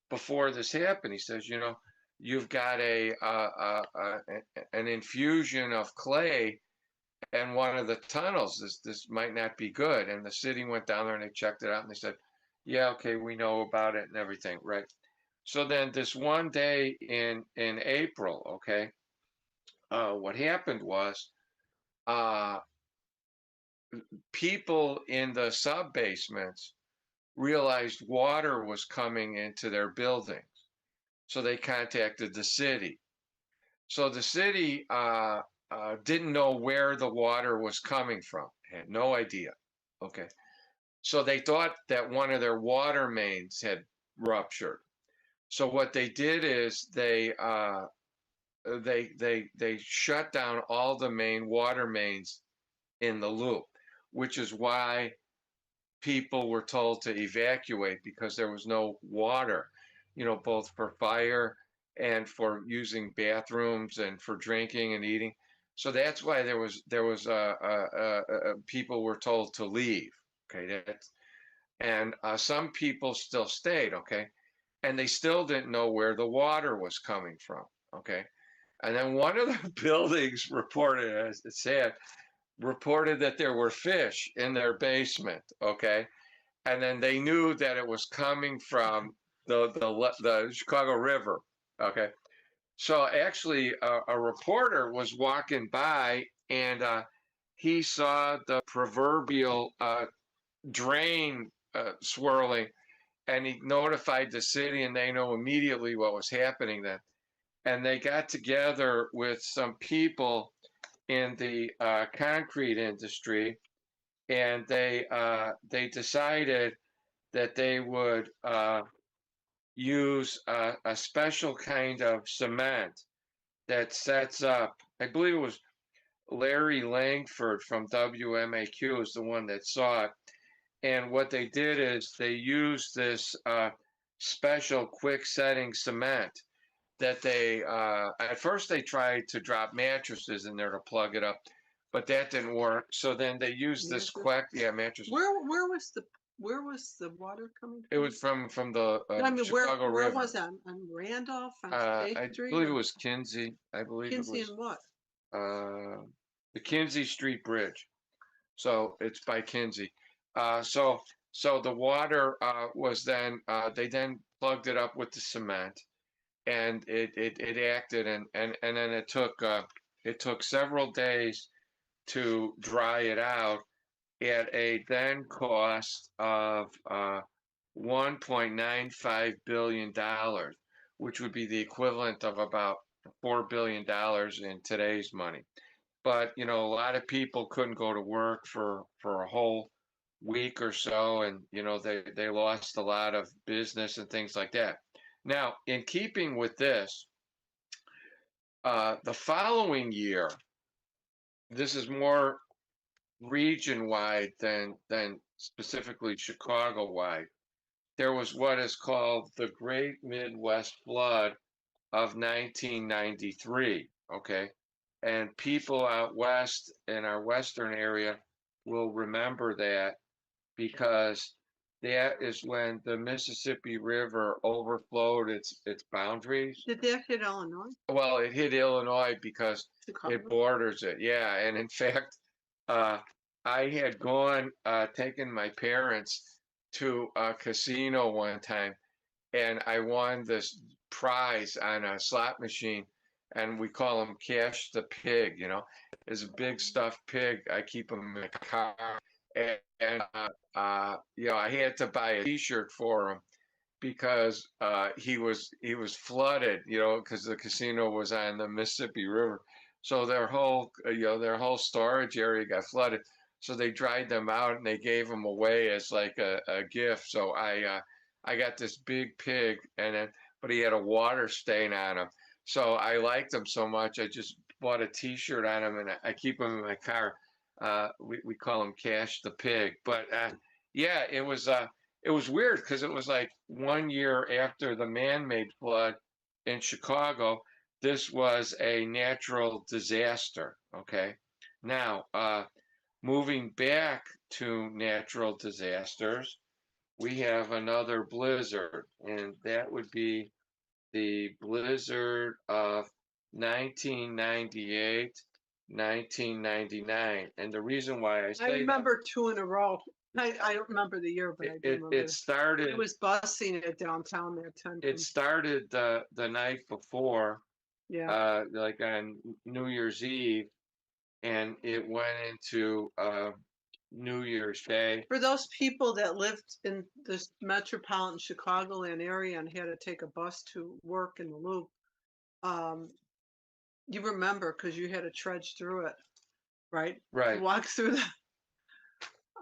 before this happened. He says, you've got an infusion of clay in one of the tunnels. This might not be good. And the city went down there and they checked it out and they said, yeah, okay, we know about it and everything, right? So then this one day in April, okay, what happened was uh, people in the sub basements realized water was coming into their buildings. So they contacted the city. So the city didn't know where the water was coming from, had no idea. Okay. So they thought that one of their water mains had ruptured. So what they did is they shut down all the main water mains in the loop, which is why people were told to evacuate because there was no water, both for fire and for using bathrooms and for drinking and eating. So that's why there was people were told to leave. Okay, and some people still stayed, okay, and they still didn't know where the water was coming from, okay. And then one of the buildings reported, as it said, reported that there were fish in their basement, okay, and then they knew that it was coming from the Chicago River, okay. So actually, a reporter was walking by, and he saw the proverbial drain swirling, and he notified the city, and they know immediately what was happening then. And they got together with some people in the concrete industry, and they decided that they would use a special kind of cement that sets up. I believe it was Larry Langford from WMAQ is the one that saw it. And what they did is they used this special quick setting cement that they, at first they tried to drop mattresses in there to plug it up, but that didn't work. So then they used this quick, mattress. Where was the water coming It from? was from the I mean, Chicago where River. was that? On Randolph, on State I Street? believe it was Kinsey. I believe Kinsey it and what? was the Kinsey Street Bridge. So it's by Kinsey. So the water was then they then plugged it up with the cement, and it acted, and then it took several days to dry it out at a then cost of $1.95 billion, which would be the equivalent of about $4 billion in today's money. But a lot of people couldn't go to work for a whole week or so, and they lost a lot of business and things like that. Now, in keeping with this, the following year, this is more region-wide than specifically Chicago-wide. There was what is called the Great Midwest Flood of 1993. Okay, and people out west in our western area will remember that because that is when the Mississippi River overflowed its boundaries. Did that hit Illinois? Well, it hit Illinois because Chicago? it borders it. Yeah, and in fact, I had taken my parents to a casino one time, and I won this prize on a slot machine, and we call him Cash the Pig. It's a big stuffed pig. I keep him in my car, and I had to buy a T-shirt for him because he was flooded, because the casino was on the Mississippi River, so their whole storage area got flooded. So they dried them out and they gave them away as like a gift. So I got this big pig, but he had a water stain on him. So I liked him so much, I just bought a T-shirt on him, and I keep him in my car. We call him Cash the Pig. But yeah, it was weird because it was like 1 year after the man-made flood in Chicago. This was a natural disaster. Okay, now moving back to natural disasters, we have another blizzard, and that would be the blizzard of 1998, 1999. And the reason why I say I remember two in a row. I don't remember the year, but I do remember. it started. It was busing at downtown that time. It started the night before, Yeah. like on New Year's Eve, and it went into New Year's Day. For those people that lived in this metropolitan Chicagoland area and had to take a bus to work in the Loop, you remember because you had to trudge through it, right? Right. Walk through the.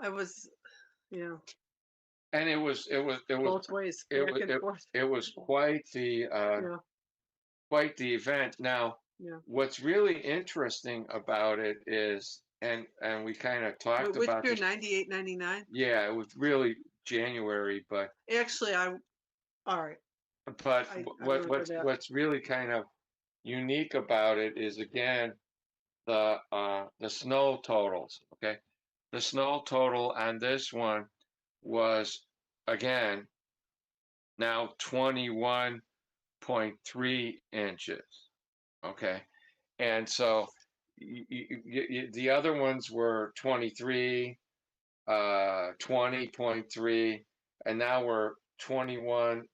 I was, yeah. And it was both ways. It was quite the event. Now, what's really interesting about it is, and we kind of talked which about year, 98, 99? Yeah, it was really January, but actually, all right. But what's really kind of unique about it is, again, the snow totals. Okay, the snow total on this one was again now 21.3 inches. Okay. And so the other ones were 23, 20.3, and now we're 21.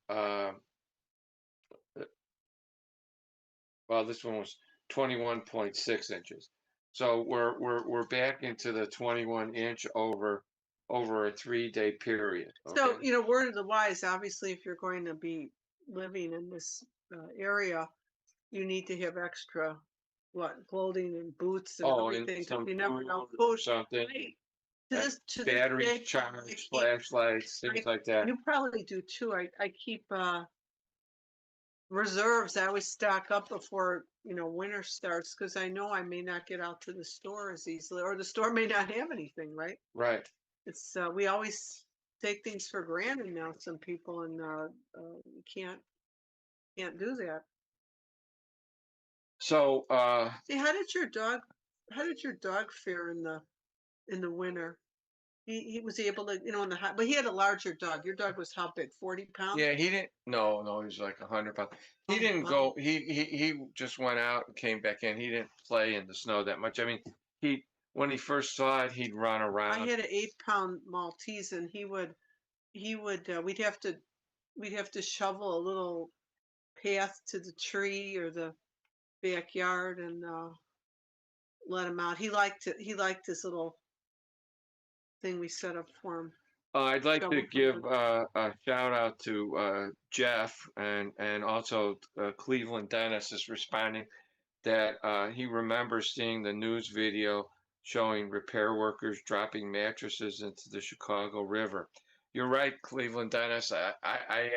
Well, this one was 21.6 inches. So we're back into the 21 inch over a 3-day period. So, Okay. word of the wise, obviously, if you're going to be living in this area, you need to have extra, clothing and boots and Oh, and everything, because some you never food know. or something, Right. and To this batteries day, Paul, I charged, keep, flashlights, things like that. you probably do too. I keep reserves. I always stock up before, winter starts, because I know I may not get out to the store as easily, or the store may not have anything, right? Right. It's we always take things for granted now, some people, and you can't do that. So, See, how did your dog fare in the winter? He was able to, in the hot, but he had a larger dog. Your dog was how big? 40 pounds? yeah, he didn't. No, no, he was like 100 pounds. He Oh, didn't wow. go. He just went out and came back in. He didn't play in the snow that much. I mean, he when he first saw it, he'd run I around. had an 8-pound Maltese, and he would we'd have to shovel a little path to the tree or the backyard, and let him out. He liked his little thing we set up for him. I'd like to Shovel for give him. a shout out to Jeff and also Cleveland Dennis is responding that he remembers seeing the news video showing repair workers dropping mattresses into the Chicago River. You're right, Cleveland Dennis. I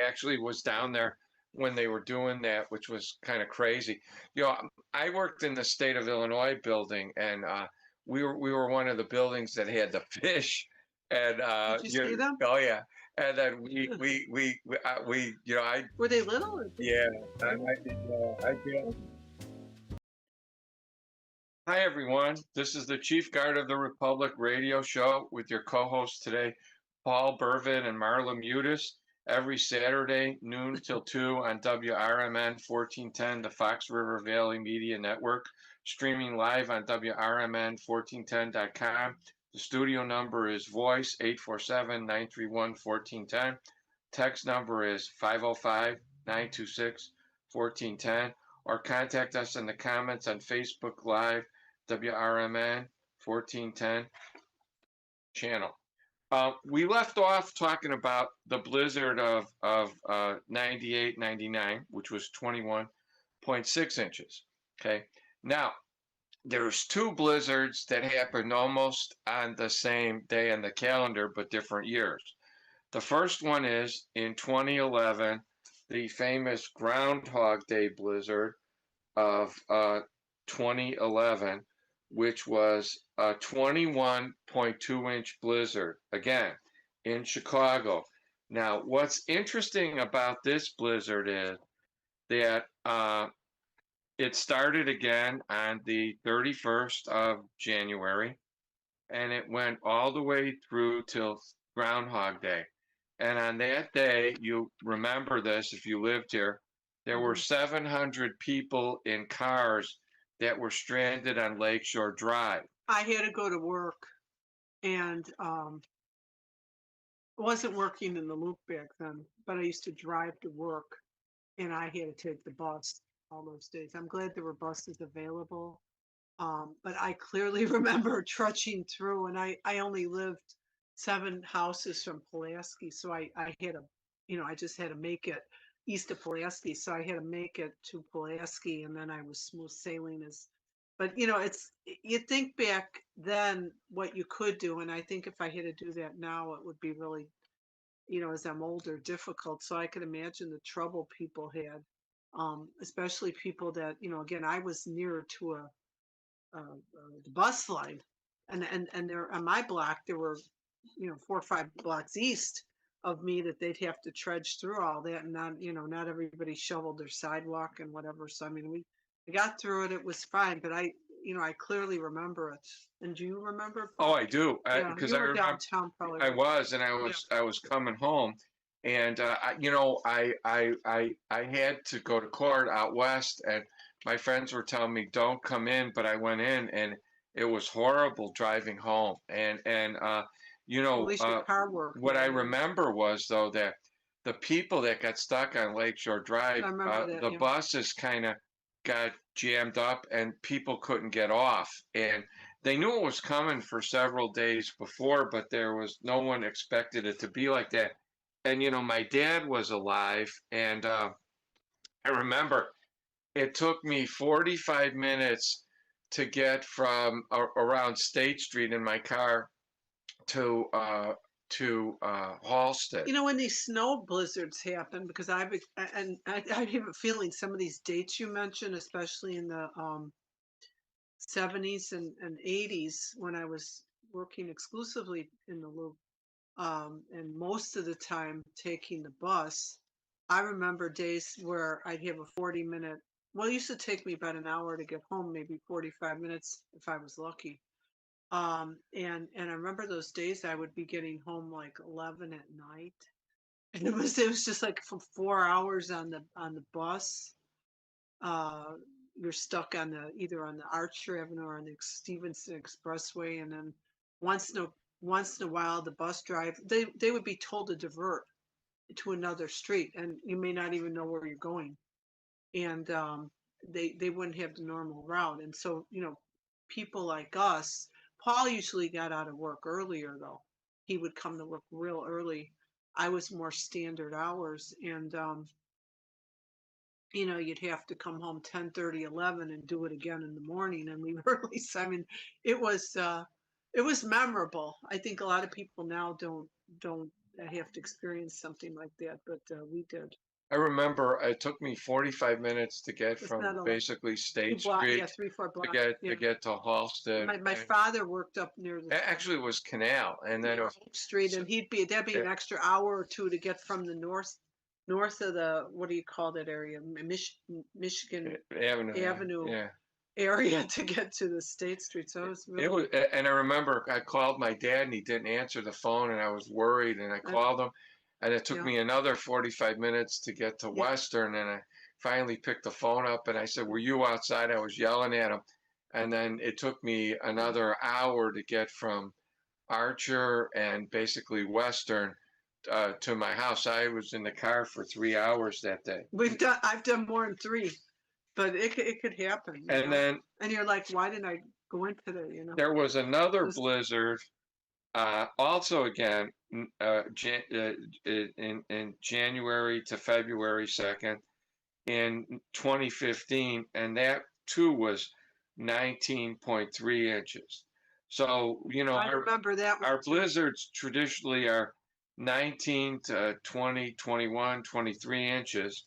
actually was down there when they were doing that, which was kind of crazy. I worked in the state of Illinois building, and we were one of the buildings that had the fish, and Did you see them? oh yeah, and then we I Were they little or big? yeah I did. Hi, everyone. This is the Chief Guard of the Republic radio show with your co-hosts today, Paul Bervin and Marla Mutis, every Saturday, noon till 2 on WRMN 1410, the Fox River Valley Media Network, streaming live on WRMN1410.com. The studio number is voice 847-931-1410. Text number is 505-926-1410, or contact us in the comments on Facebook Live, WRMN 1410 channel. We left off talking about the blizzard of 98, 99, which was 21.6 inches. Okay. Now, there's two blizzards that happened almost on the same day on the calendar, but different years. The first one is in 2011, the famous Groundhog Day blizzard of 2011, which was a 21.2-inch blizzard, again, in Chicago. Now, what's interesting about this blizzard is that it started again on the 31st of January, and it went all the way through till Groundhog Day. And on that day, you remember this if you lived here, there were 700 people in cars that were stranded on Lakeshore Drive. I had to go to work, and I wasn't working in the loop back then, but I used to drive to work, and I had to take the bus all those days. I'm glad there were buses available. But I clearly remember trudging through, and I only lived 7 houses from Pulaski, so I had to, I just had to make it east of Pulaski, so I had to make it to Pulaski, and then I was smooth sailing but you think back then what you could do, and I think if I had to do that now, it would be really, as I'm older, difficult. So I could imagine the trouble people had, especially people that, again, I was nearer to the bus line, and there on my block there were 4 or 5 blocks east of me that they'd have to trudge through all that, and not everybody shoveled their sidewalk and whatever. So I mean, we got through it. It was fine, but I clearly remember it. And do you remember, Oh, Paul? I do, Yeah, because you I were remember downtown probably. I Right? was, and Yeah. I was coming home, and I had to go to court out west, and my friends were telling me don't come in, but I went in, and it was horrible driving home, and At least your car worked. what I Right? remember was though that the people that got stuck on Lakeshore Drive, I remember that. the Yeah. buses kind of got jammed up, and people couldn't get off, and they knew it was coming for several days before, but there was no one expected it to be like that. And my dad was alive, and I remember it took me 45 minutes to get from around State Street in my car to Halsted. When these snow blizzards happen, because I have a feeling some of these dates you mentioned, especially in the 70s and 80s, when I was working exclusively in the loop, and most of the time taking the bus, I remember days where I'd have a 40-minute. Well, it used to take me about an hour to get home, maybe 45 minutes if I was lucky. And I remember those days I would be getting home like 11 at night, and it was just like for 4 hours on the bus. Uh, you're stuck on the either on the Archer Avenue or on the Stevenson Expressway, and then once in a once in a while the bus drive they would be told to divert to another street, and you may not even know where you're going, and they wouldn't have the normal route, and so people like us. Paul usually got out of work earlier though. He would come to work real early. I was more standard hours, and you'd have to come home 10:30, 11, and do it again in the morning and leave early. So I mean, it was uh it was memorable. I think a lot of people now don't have to experience something like that, but we did. I remember it took me 45 minutes to get It's from not a lot. basically Two State block, yeah, Street 3, 4 to blocks. get Yeah. Halsted. My And father worked up near the actually it was Canal, and then near Oak Street, so, and that'd be an extra hour or two to get from the north of the, what do you call that area? Michigan Avenue. Avenue Yeah. area to get to the State Street. So it was It was, really, and I remember I called my dad and he didn't answer the phone, and I was worried, and I I, called him, and it took yeah, me another 45 minutes to get to yeah. Western, and I finally picked the phone up and I said, "Were you outside?" I was yelling at him, and then it took me another hour to get from Archer and basically Western to my house. I was in the car for 3 hours that day. I've done more than 3, but it could happen, And then and you're like, why didn't I go into there was another just, blizzard, also again, in January to February 2nd in 2015, and that too was 19.3 inches. So, I remember that one our too. blizzards traditionally are 19 to 20, 21, 23 inches.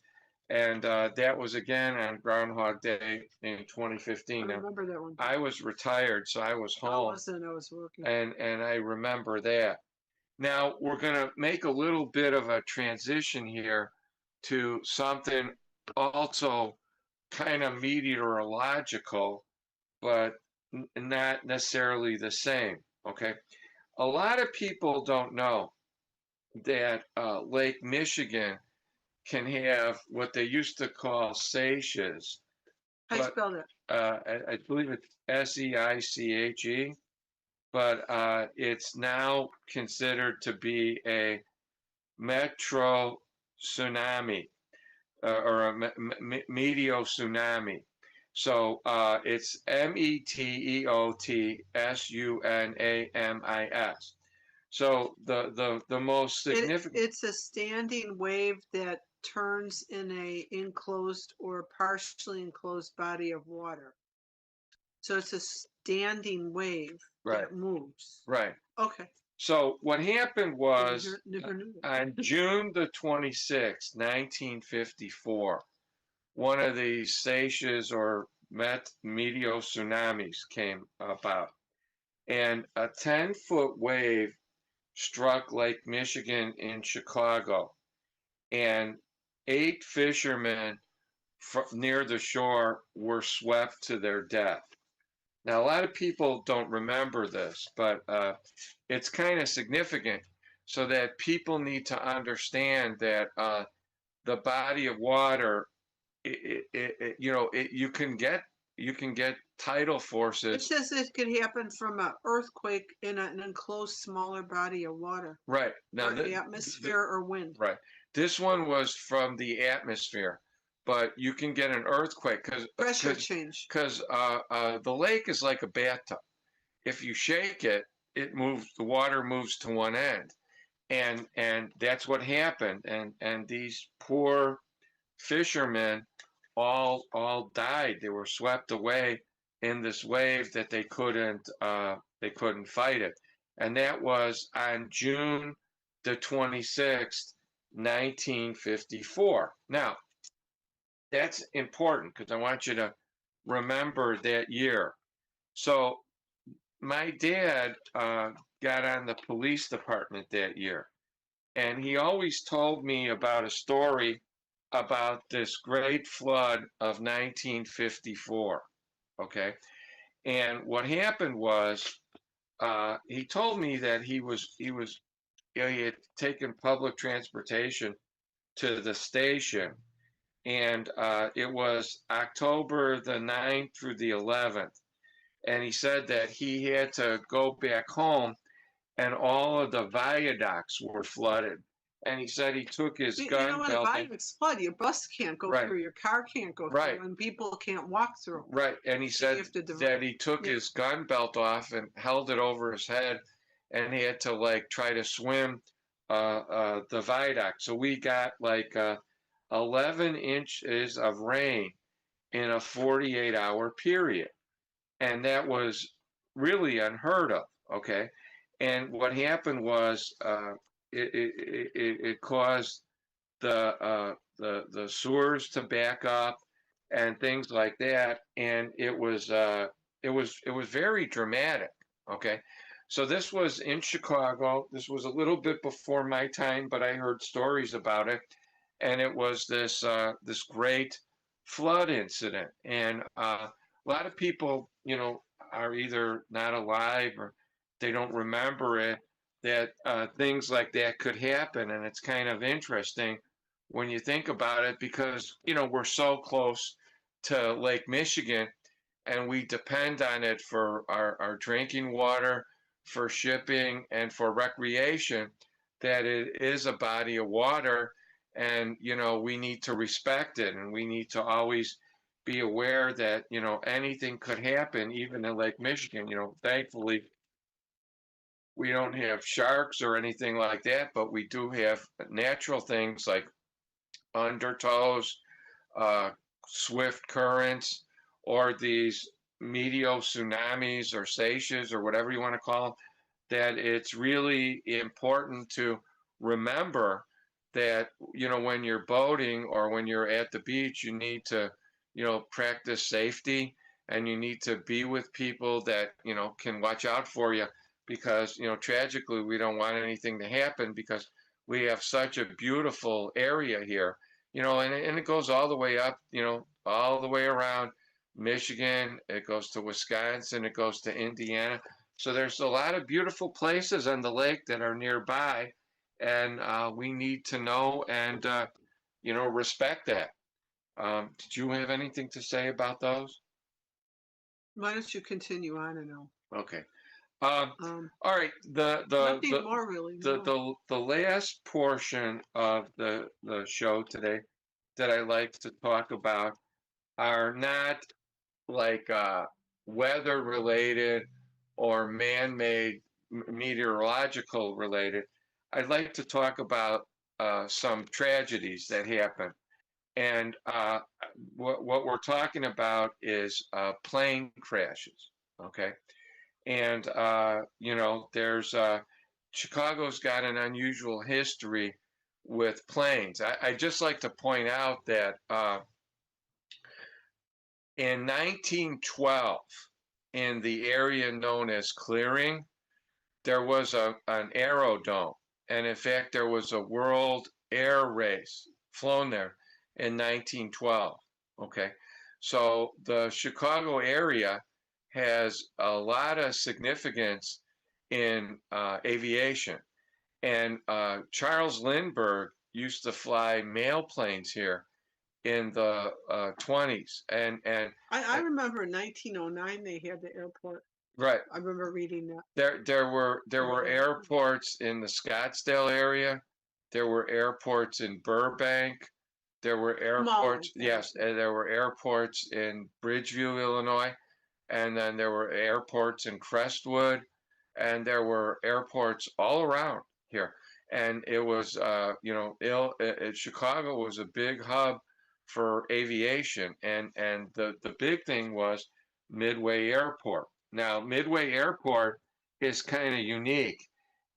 And that was again on Groundhog Day in I 2015. Now, remember that one. I was retired, so I was I home, wasn't. I was working. and I remember that. Now, we're going to make a little bit of a transition here to something also kind of meteorological, but not necessarily the same. Okay. A lot of people don't know that Lake Michigan can have what they used to call seiches, I but spelled it. I believe it's Seiche, but it's now considered to be a metro tsunami, or a meteo tsunami. So it's METEOTSUNAMIS. So the most significant. It's a standing wave that turns in a enclosed or partially enclosed body of water. So it's a standing wave Right, that moves. right. Okay. So what happened was Never knew that. on June the 26th, 1954, one of these seiches or meteo tsunamis came about, and a 10-foot wave struck Lake Michigan in Chicago, and 8 fishermen near the shore were swept to their death. Now, a lot of people don't remember this, but it's kind of significant so that people need to understand that the body of water, you can get tidal It forces. says it could happen from an earthquake in an enclosed smaller body of water, Right. Now, or atmosphere or wind. right. This one was from the atmosphere, but you can get an earthquake Pressure change. because the lake is like a bathtub. If you shake it, it moves. The water moves to one end, and that's what happened. And these poor fishermen all died. They were swept away in this wave that they couldn't fight it. And that was on June the 26th, 1954. Now, that's important because I want you to remember that year. So my dad got on the police department that year, and he always told me about a story about this great flood of 1954. Okay, and what happened was he told me that he had taken public transportation to the station, and it was October the 9th through the 11th, and he said that he had to go back home and all of the viaducts were flooded. And he said he took his You know gun what? belt. Viaducts flood. Your bus can't go Right. through. Your car can't go Right. through, and people can't walk through. Right. And he So you said have to that he took yeah. his gun belt off and held it over his head, and he had to like try to swim the viaduct. So we got like 11 inches of rain in a 48-hour period. And that was really unheard of. Okay. And what happened was it caused the sewers to back up and things like that, and it was very dramatic. Okay, so this was in Chicago. This was a little bit before my time, but I heard stories about it, and it was this great flood incident, and a lot of people, are either not alive or they don't remember it. That things like that could happen, and it's kind of interesting when you think about it because we're so close to Lake Michigan and we depend on it for our drinking water, for shipping, and for recreation, that it is a body of water, and we need to respect it, and we need to always be aware that anything could happen even in Lake Michigan. Thankfully we don't have sharks or anything like that, but we do have natural things like undertows, uh, swift currents, or these meteo tsunamis or seishes or whatever you want to call them, that it's really important to remember that, when you're boating or when you're at the beach, you need to, practice safety, and you need to be with people that, can watch out for you because, tragically, we don't want anything to happen because we have such a beautiful area here, and it goes all the way up, all the way around Michigan. It goes to Wisconsin. It goes to Indiana. So there's a lot of beautiful places on the lake that are nearby, and we need to know and respect that. Did you have anything to say about those? Why don't you continue on and on? Okay. All right. Nothing more really. No. The last portion of the show today that I like to talk about are not like weather related or man-made meteorological related. I'd like to talk about some tragedies that happen. And what we're talking about is plane crashes. Okay. And, there's Chicago's got an unusual history with planes. I just like to point out that in 1912, in the area known as Clearing, there was an aerodrome. And in fact, there was a world air race flown there in 1912. Okay. So the Chicago area has a lot of significance in aviation. And Charles Lindbergh used to fly mail planes here in the 20s. I remember in 1909 they had the airport. Right. I remember reading that. There were airports in the Scottsdale area. There were airports in Burbank. There were airports, yes, and there were airports in Bridgeview, Illinois, and then there were airports in Crestwood, and there were airports all around here. And it was, Chicago was a big hub for aviation, and the big thing was Midway Airport. Now, Midway Airport is kind of unique.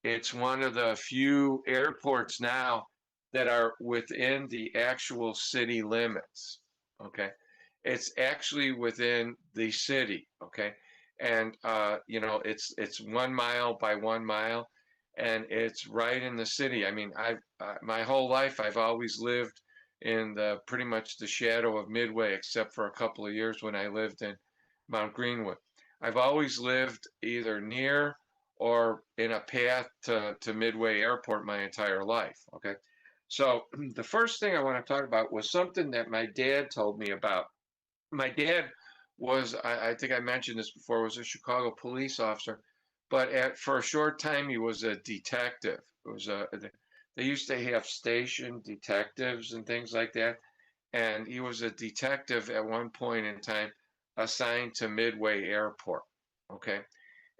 It's one of the few airports now that are within the actual city limits. Okay. It's actually within the city. Okay. And, it's 1 mile by 1 mile, and it's right in the city. I mean, my whole life, I've always lived in pretty much the shadow of Midway, except for a couple of years when I lived in Mount Greenwood. I've always lived either near or in a path to Midway Airport my entire life. Okay. So the first thing I want to talk about was something that my dad told me about. My dad was, I think I mentioned this before, was a Chicago police officer, but for a short time he was a detective. They used to have station detectives and things like that, and he was a detective at one point in time assigned to Midway Airport. Okay,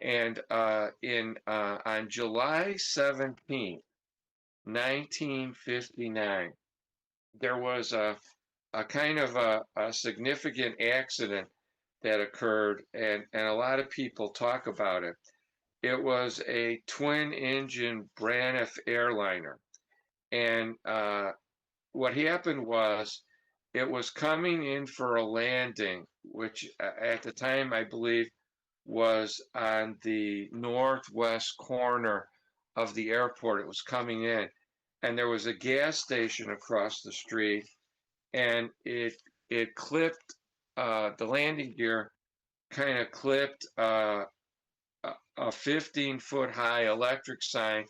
and on July 17th, 1959, there was a kind of a significant accident that occurred, and a lot of people talk about it. It was a twin-engine Braniff airliner, and what happened was it was coming in for a landing, which at the time I believe was on the northwest corner of the airport. It was coming in, and there was a gas station across the street, and it clipped the landing gear, kind of clipped a 15-foot high electric sign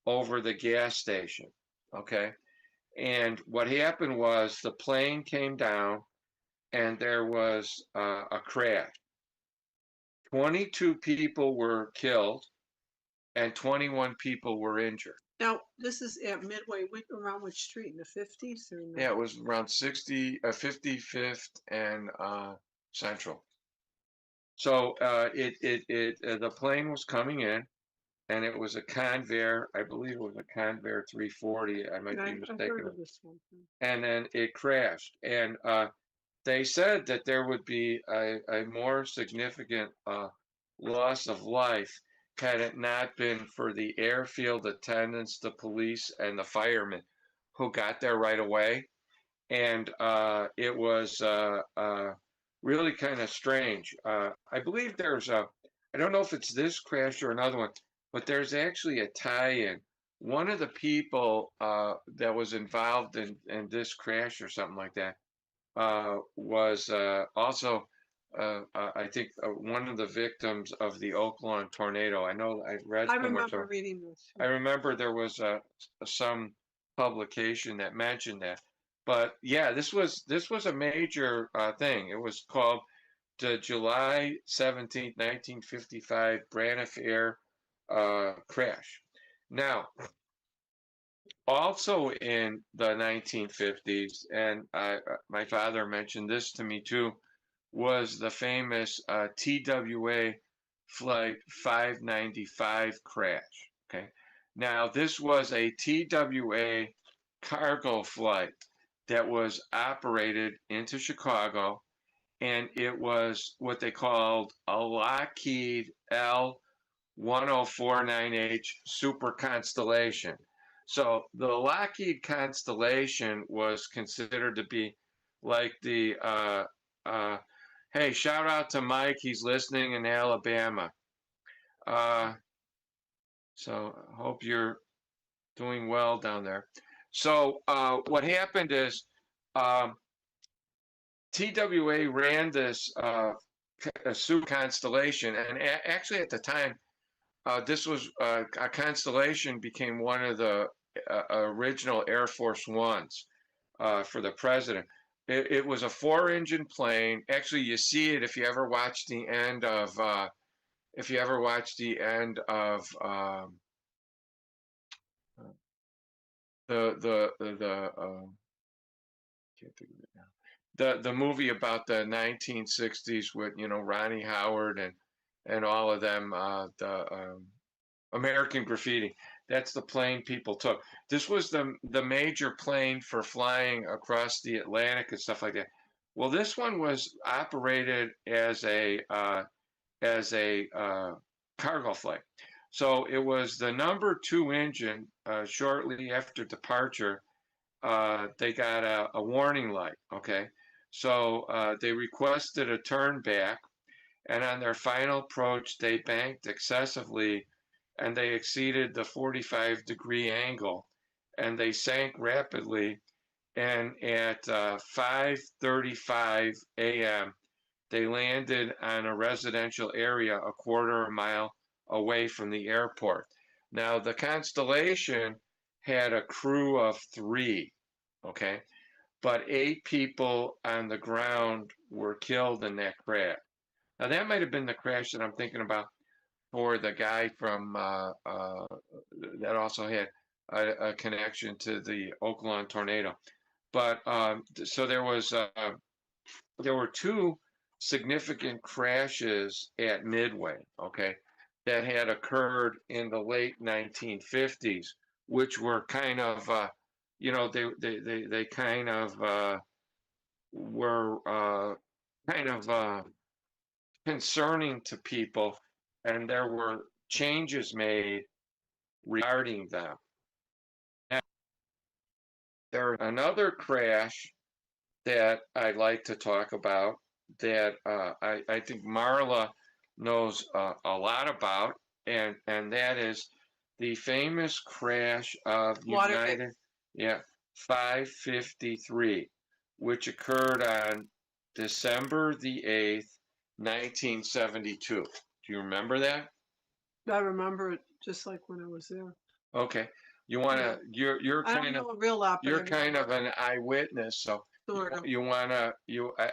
over the gas station. Okay, and what happened was the plane came down, and there was a crash. 22 people were killed, and 21 people were injured. Now, this is at Midway, around which street? In the 50s? Yeah, it was around 55th and Central. So the plane was coming in, and it was a Convair. I believe it was a Convair 340. I might be mistaken. I've heard of this one. And then it crashed. And they said that there would be a more significant loss of life had it not been for the airfield attendants, the police, and the firemen who got there right away. And it was really kind of strange. I believe I don't know if it's this crash or another one, but there's actually a tie-in. One of the people that was involved in this crash or something like that was also, I think, one of the victims of the Oak Lawn tornado. I know I read. I remember reading this. I remember there was some publication that mentioned that. But yeah, this was a major thing. It was called the July 17th, 1955 Braniff Air crash. Now, also in the 1950s, and my father mentioned this to me too, was the famous TWA Flight 595 crash. Okay. Now, this was a TWA cargo flight that was operated into Chicago, and it was what they called a Lockheed L1049H Super Constellation. So the Lockheed Constellation was considered to be like the, hey, shout out to Mike, he's listening in Alabama. So hope you're doing well down there. So what happened is TWA ran this a super constellation. And actually, at the time, this was a constellation became one of the original Air Force Ones for the president. It was a 4-engine plane. Actually, you see it if you ever watch the end of if you ever watch the end of the can't think of it now. The movie about the 1960s with Ronnie Howard and all of them, the American Graffiti. That's the plane people took. This was the major plane for flying across the Atlantic and stuff like that. Well, this one was operated as a cargo flight. So it was the number 2 engine. Shortly after departure, they got a warning light. Okay, so they requested a turn back, and on their final approach, they banked excessively, and they exceeded the 45-degree angle, and they sank rapidly. And at 5:35 a.m., they landed on a residential area a quarter of a mile away from the airport. Now, the Constellation had a crew of 3, okay, but 8 people on the ground were killed in that crash. Now, that might have been the crash that I'm thinking about for the guy from that also had a connection to the Oakland tornado. But so there were 2 significant crashes at Midway, okay, that had occurred in the late 1950s, which were kind of, they kind of were kind of concerning to people, and there were changes made regarding them. Now, there's another crash that I'd like to talk about that I think Marla knows a lot about, and that is the famous crash of United, 553, which occurred on December the 8th, 1972. Do you remember that? I remember it just like when I was there. Okay. You want to, you're I don't kind of, know a real lot, but you're kind of an eyewitness, so sort of. you want to,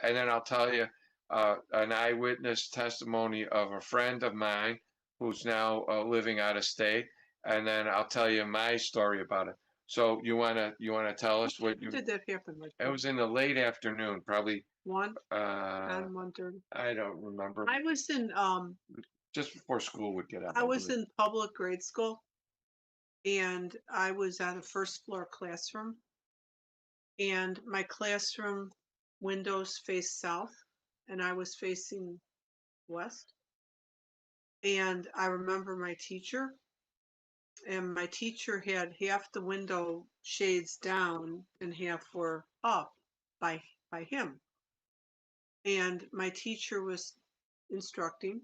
and then I'll tell you an eyewitness testimony of a friend of mine who's now living out of state, and then I'll tell you my story about it. So you want to tell us what you, Did that happen? Like it was in the late afternoon, probably, 1, uh, 1:30. I don't remember, I was in just before school would get out, I I was believe. in public grade school, and I was at a first floor classroom, and my classroom windows faced south, and I was facing west. And I remember my teacher, and my teacher had half the window shades down and half were up by him. And my teacher was instructing,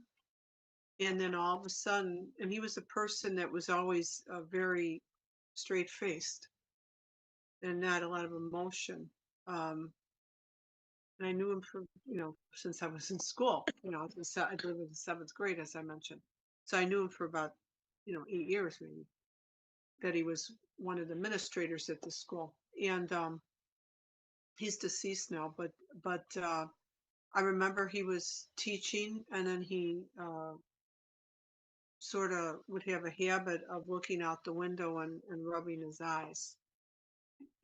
and then all of a sudden, and he was a person that was always very straight faced and not a lot of emotion. Um, and I knew him for, since I was in school. I delivered the 7th grade, as I mentioned. So I knew him for about, 8 years maybe, that he was one of the administrators at the school. And he's deceased now, but I remember he was teaching, and then he sort of would have a habit of looking out the window and rubbing his eyes.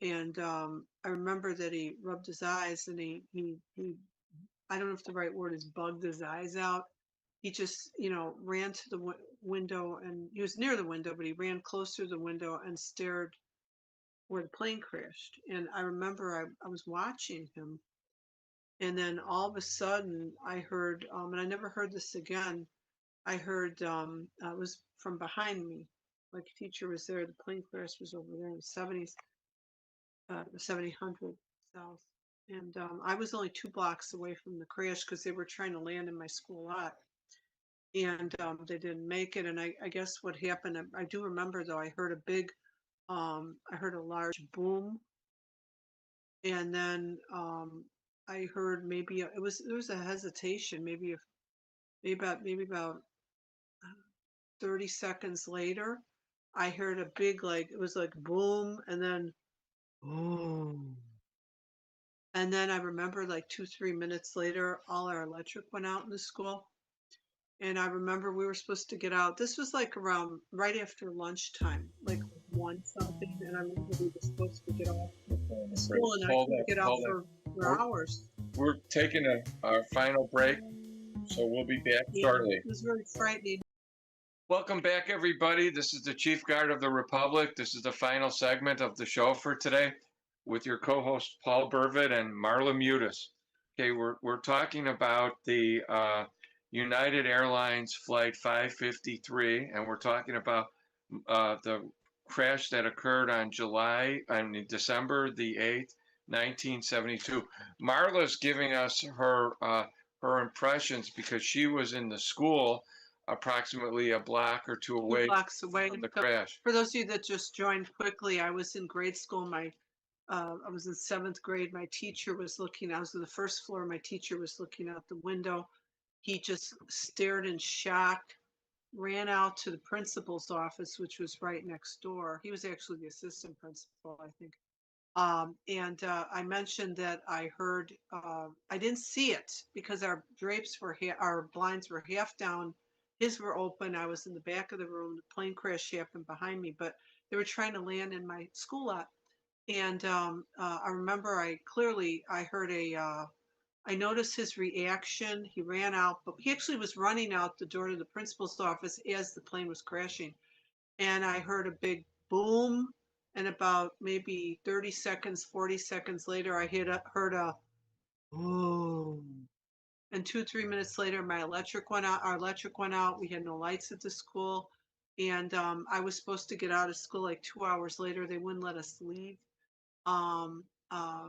And I remember that he rubbed his eyes, and he I don't know if the right word is bugged his eyes out. He just, ran to the window, and he was near the window, but he ran closer to the window and stared where the plane crashed. And I remember I was watching him, and then all of a sudden I heard, and I never heard this again. I heard it was from behind me, like a teacher was there. The plane crash was over there in the 70s, 7000 south. And I was only 2 blocks away from the crash because they were trying to land in my school lot. And they didn't make it. And I guess what happened, I do remember though, I heard I heard a large boom. And then I heard maybe there was a hesitation, maybe maybe about 30 seconds later, I heard a big, like, it was like boom, and then boom. And then I remember like 2, 3 minutes later, all our electric went out in the school. And I remember we were supposed to get out. This was like around right after lunchtime, like one something. And I remember we were supposed to get off the Great. school, and I Hold couldn't it, get out hold it. for We're, hours. we're taking our final break, so we'll be back Yeah, shortly. it was very frightening. Welcome back, everybody. This is the Chief Guard of the Republic. This is the final segment of the show for today with your co-hosts Paul Burvitt and Marla Mutis. Okay, we're talking about the United Airlines Flight 553, and we're talking about the crash that occurred on December the 8th, 1972. Marla's giving us her impressions because she was in the school approximately a block or two 2 away blocks away. from the So crash. for those of you that just joined quickly, I was in grade school. I was in 7th grade. My teacher was looking. I was on the first floor. My teacher was looking out the window. He just stared in shock, ran out to the principal's office, which was right next door. He was actually the assistant principal, I think. And I mentioned that I heard, I didn't see it because our our blinds were half down. His were open. I was in the back of the room. The plane crash happened behind me, but they were trying to land in my school lot. And I remember I heard I noticed his reaction. He ran out, but he actually was running out the door to the principal's office as the plane was crashing. And I heard a big boom. And about maybe 30 seconds, 40 seconds later, heard a boom. And 2, 3 minutes later, my electric went out. Our electric went out. We had no lights at the school. And I was supposed to get out of school like 2 hours later. They wouldn't let us leave. Um, uh,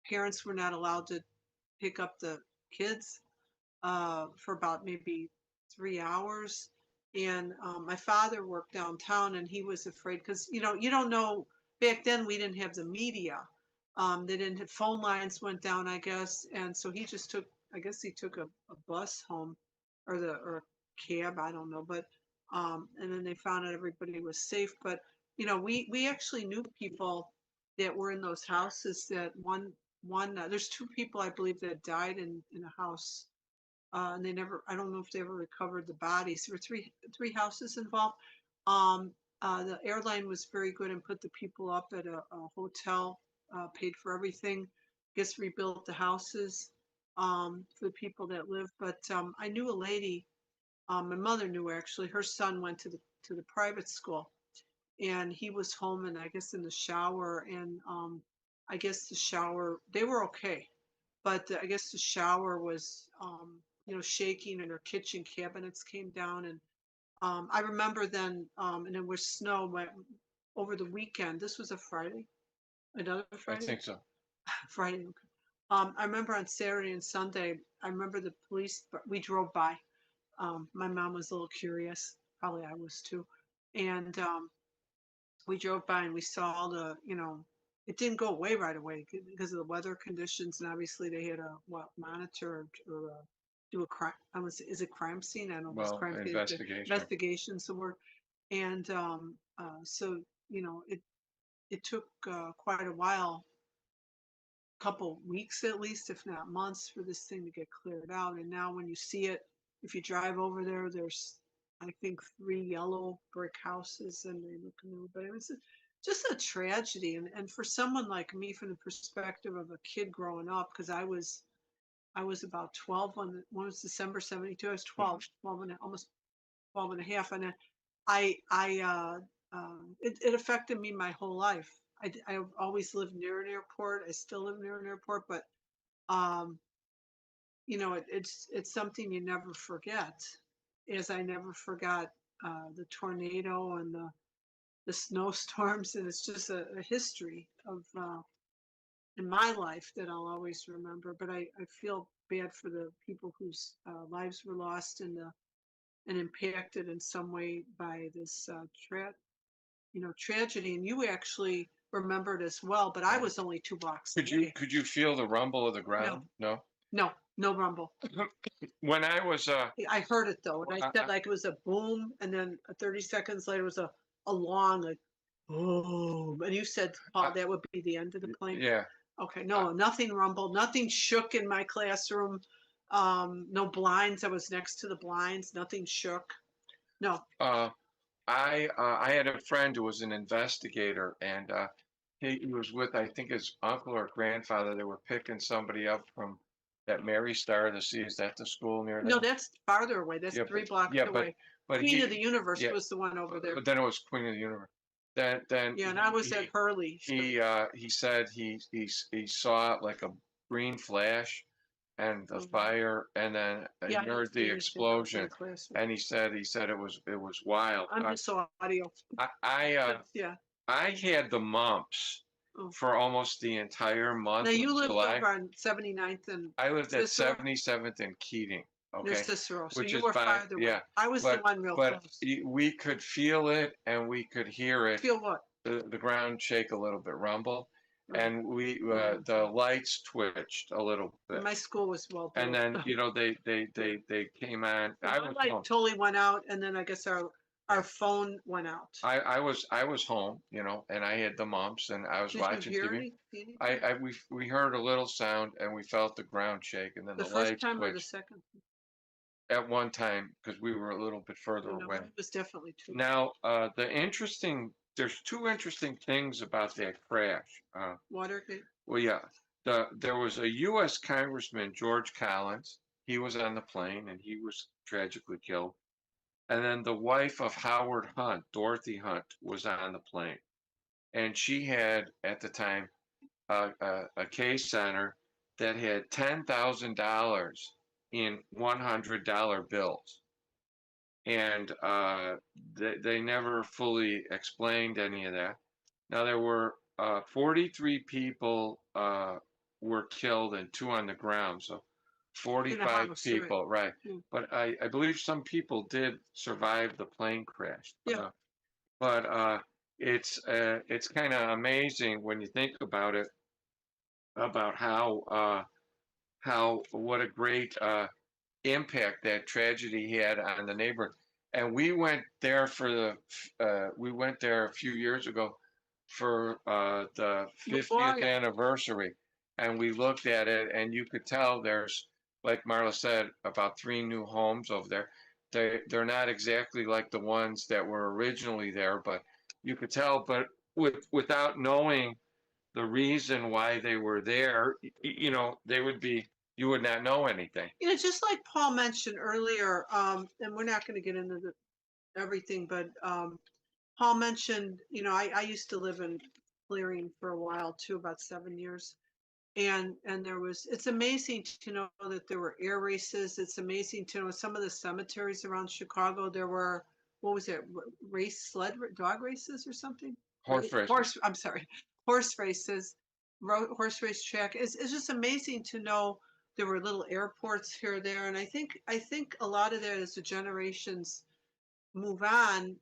Parents were not allowed to pick up the kids for about maybe 3 hours. And my father worked downtown, and he was afraid because you don't know. Back then, we didn't have the media. They didn't have phone lines went down, I guess, and so he just took. I guess he took a bus home, or a cab. I don't know, but and then they found out everybody was safe. But we actually knew people that were in those houses. That one there's two people I believe that died in a house, and they never, I don't know if they ever recovered the bodies. There were three houses involved. Um, the airline was very good and put the people up at a hotel, paid for everything. Guess rebuilt the houses for the people that lived. But I knew a lady. My mother knew actually. Her son went to the private school, and he was home, and I guess in the shower, and I guess the shower they were okay, but I guess the shower was, shaking, and her kitchen cabinets came down. And I remember then, and it was snow over the weekend. This was a Friday, another I Friday, think so. Friday. Okay. I remember on Saturday and Sunday, I remember the police, but we drove by. My mom was a little curious, probably I was too. And we drove by and we saw all it didn't go away right away because of the weather conditions, and obviously they had a monitor or do a crime. Is it crime scene? I don't know if it's Well, crime scene. It's a investigation. investigation. So and so it took quite a while, couple weeks at least, if not months, for this thing to get cleared out. And now when you see it, if you drive over there, there's I think three yellow brick houses, and they look new. But it was just a tragedy. And for someone like me, from the perspective of a kid growing up, because I was about 12 when it was December 72. I was 12, 12 and almost 12 and a half, and it affected me my whole life. I've always lived near an airport. I still live near an airport, but um, it's something you never forget. As I never forgot the tornado and the snowstorms, and it's just a history of in my life that I'll always remember. But I feel bad for the people whose lives were lost and impacted in some way by this tragedy. And you actually remembered as well, but I Yeah. was only 2 blocks Could you away. could you feel the rumble of the No, ground? No. No, no rumble. When I was I heard it though, and I said I- like it was a boom, and then 30 seconds later it was a long like boom, and you said, Paul, I- that would be the end of the plane. yeah, Okay, I- no, nothing rumbled, nothing shook in my classroom. No blinds. I was next to the blinds. Nothing shook. No. uh, I had a friend who was an investigator, and he was with, I think, his uncle or grandfather. They were picking somebody up from that Mary Star of the Sea. Is that the school near No, there? that's farther away. That's Yeah, 3 blocks yeah, away. but Queen of the he Universe yeah, was the one over there. but then it was Queen of the Universe. Then Yeah, and I was at Hurley. So he said he saw like a green flash and the Mhm. fire, and then yeah, he I heard the experienced it. I was in a explosion, classroom. and he said it was wild. I'm just audio. I Yeah. I had the mumps Oh. for almost the entire Now month of you lived July. over on 79th and I lived at Cicero? 77th and Keating, Near okay, Cicero. So which you is were by farther away. yeah, I was the one real but close. we could feel it and we could hear it, Feel what? the ground shake a little bit, rumble, Oh, and the lights twitched a little bit, my school was well and built. then they came on. So I my was light home. totally went out, and then I guess our phone went out. I was home, and I had the mumps, and I was Did you watching hear TV. anything? We heard a little sound, and we felt the ground shake, and then The the first lights time or the twitched second? at one time because we were a little bit further No, away. it was definitely two. Now, there's two interesting things about that crash. Watergate. Well, yeah, there was a U.S. Congressman, George Collins. He was on the plane, and he was tragically killed. And then the wife of Howard Hunt, Dorothy Hunt, was on the plane, and she had at the time a case on her that had $10,000 in $100 bills, and they never fully explained any of that. Now there were 43 people were killed and 2 on the ground, so In a 45 house, right? people, right? Yeah. But I believe some people did survive the plane crash. Yeah. But it's kind of amazing when you think about it, about how what a great impact that tragedy had on the neighborhood. And we went there a few years ago for the 50th Memorial. anniversary, and we looked at it, and you could tell there's, like Marla said, about 3 new homes over there. They're not exactly like the ones that were originally there, but you could tell. But without knowing the reason why they were there, they would be, you would not know anything. Just like Paul mentioned earlier, and we're not going to get into everything, but Paul mentioned, I used to live in Clearing for a while too, about 7 years. And it's amazing to know that there were air races. It's amazing to know some of the cemeteries around Chicago. There were, what was it, dog races or something? Horse races. I'm sorry, horse races, horse race track. It's just amazing to know there were little airports here or there. And I think a lot of that as the generations move on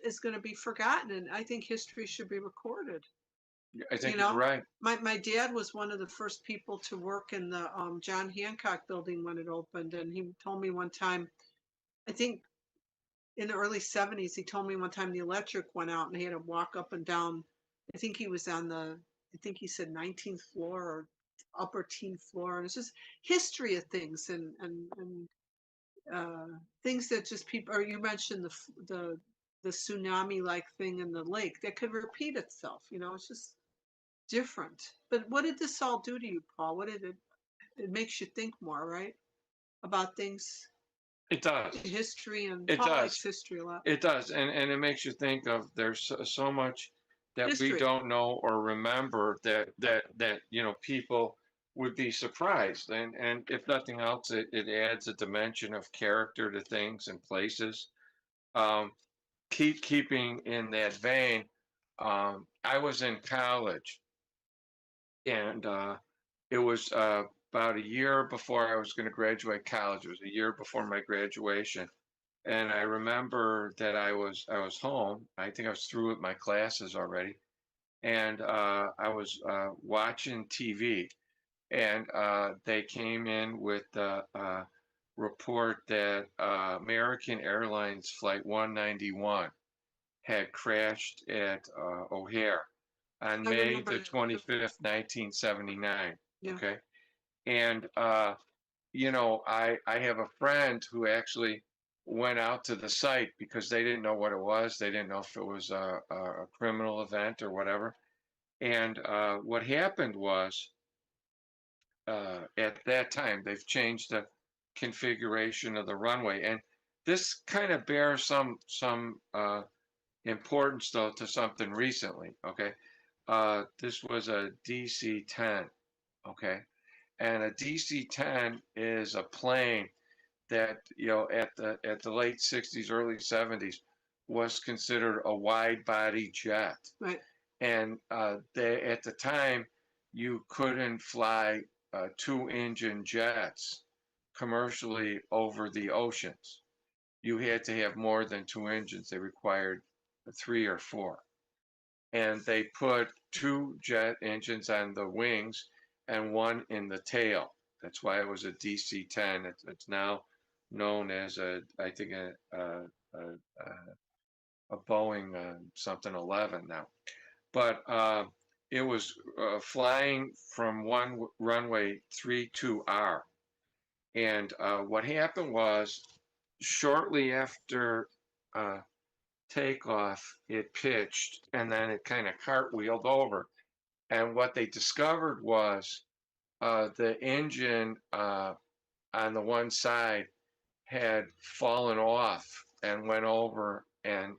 is going to be forgotten. And I think history should be recorded. I think You you're know, right. my dad was one of the first people to work in the John Hancock building when it opened, and he told me one time, I think in the early 70s, he told me one time the electric went out and he had to walk up and down. I think he was on I think he said 19th floor or upper teen floor, and it's just history of things and things that just people. Or you mentioned the tsunami like thing in the lake that could repeat itself. It's just different. But what did this all do to you, Paul? What did it makes you think more, right? About things, It does. history, and It Paul does. likes history a lot. It does. And it makes you think of, there's so much that we History. don't know or remember, that people would be surprised. And if nothing else, it adds a dimension of character to things and places. Um, keeping in that vein, I was in college, and it was about a year before I was going to graduate college. It was a year before my graduation, and I remember that I was home. I think I was through with my classes already, and I was watching TV, and they came in with the report that American Airlines Flight 191 had crashed at O'Hare on I May remember the that too. 25th, 1979. Yeah. Okay. And, I have a friend who actually went out to the site because they didn't know what it was. They didn't know if it was a criminal event or whatever. And what happened was, at that time, they've changed the configuration of the runway. And this kind of bears some importance, though, to something recently. Okay. This was a DC-10. Okay. And a DC-10 is a plane that, at the late 60s, early 70s, was considered a wide body jet. Right. And at the time, you couldn't fly two-engine jets commercially over the oceans. You had to have more than two engines. They required three or four. And they put two jet engines on the wings and one in the tail. That's why it was a DC-10. It's now known as I think a Boeing something 11 now. But it was flying from one runway 32R. And what happened was shortly after takeoff, it pitched and then it kind of cartwheeled over. And what they discovered was the engine on the one side had fallen off and went over and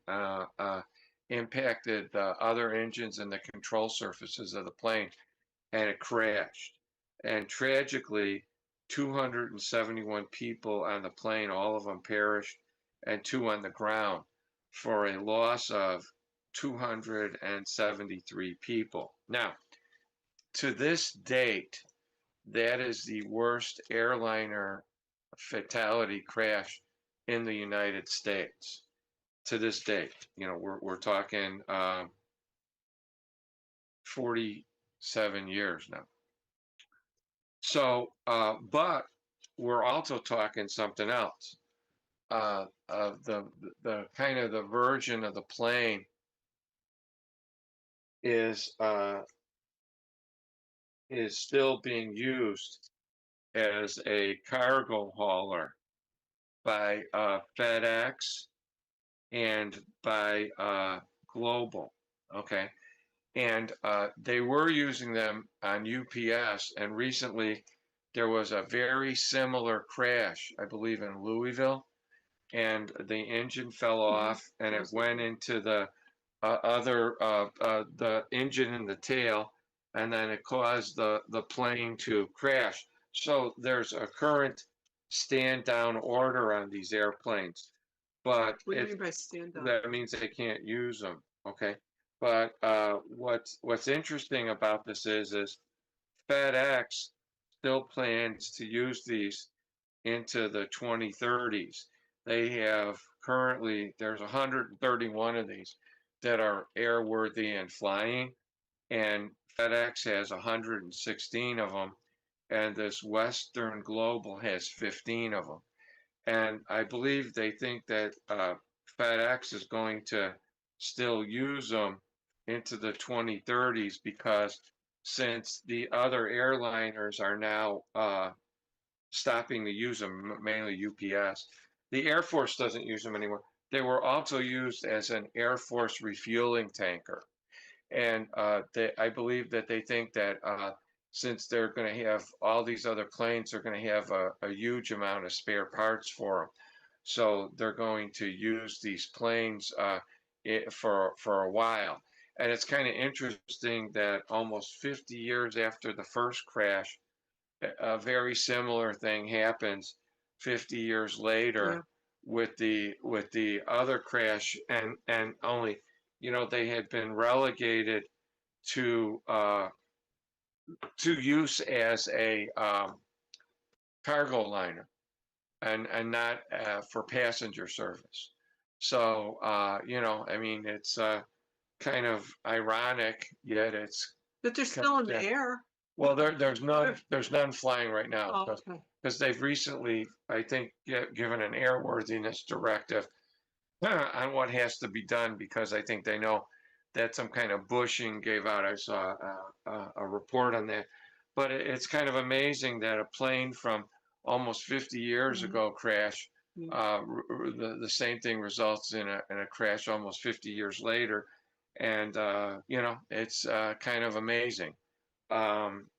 impacted the other engines and the control surfaces of the plane, and it crashed. And tragically, 271 people on the plane, all of them perished, and two on the ground, for a loss of 273 people. Now, to this date, that is the worst airliner fatality crash in the United States to this date. We're talking 47 years now. So, but we're also talking something else. The kind of the version of the plane is still being used as a cargo hauler by FedEx and by Global. Okay. And they were using them on UPS. And recently there was a very similar crash, I believe in Louisville, and the engine fell off and it went into the the engine in the tail, and then it caused the plane to crash. So there's a current stand down order on these airplanes, but What do you mean by stand down? that means they can't use them. Okay. But what's interesting about this is FedEx still plans to use these into the 2030s. They have currently, there's 131 of these that are airworthy and flying, and FedEx has 116 of them, and this Western Global has 15 of them. And I believe they think that FedEx is going to still use them into the 2030s, because since the other airliners are now stopping to use them, mainly UPS, the Air Force doesn't use them anymore. They were also used as an Air Force refueling tanker. And I believe that they think that since they're going to have all these other planes, they're going to have a huge amount of spare parts for them. So they're going to use these planes for a while. And it's kind of interesting that almost 50 years after the first crash, a very similar thing happens 50 years later with the other crash, and only, they had been relegated to use as a cargo liner and not for passenger service. So I mean, it's kind of ironic, yet it's But they're still in the air. Well, there's none flying right now Oh, okay. because they've recently, I think, given an airworthiness directive on what has to be done because I think they know that some kind of bushing gave out. I saw a report on that, but it's kind of amazing that a plane from almost 50 years Mhm. ago crash. Mm. The same thing results in a crash almost 50 years later, and it's kind of amazing. Um,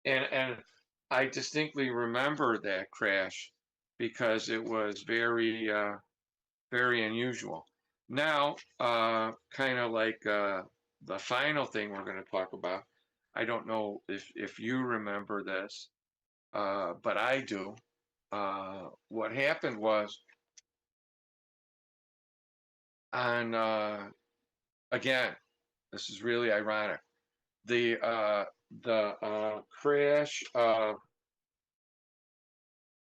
and I distinctly remember that crash because it was very unusual. Now, kind of like the final thing we're going to talk about. I don't know if you remember this, but I do. What happened was on again, this is really ironic. The crash of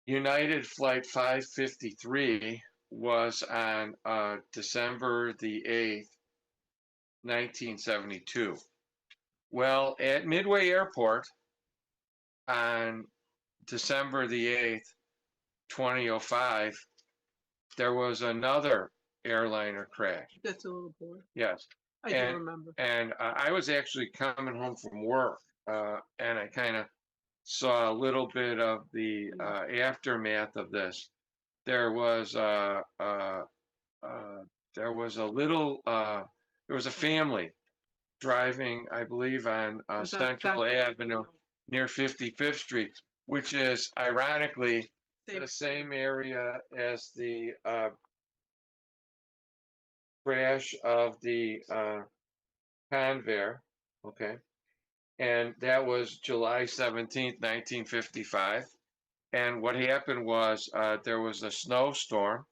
United Flight 553 was on December the 8th, 1972. Well, at Midway Airport on December the 8th, 2005, there was another airliner crash. That's a little bored. Yes. I do And remember. and I was actually coming home from work, and I kind of saw a little bit of the aftermath of this. There was uh, there was a little there was a family driving, I believe, on Was that Central Avenue near 55th Street, which is ironically the same area as the crash of the Convair. Okay. And that was July 17th, 1955. And what happened was there was a snowstorm,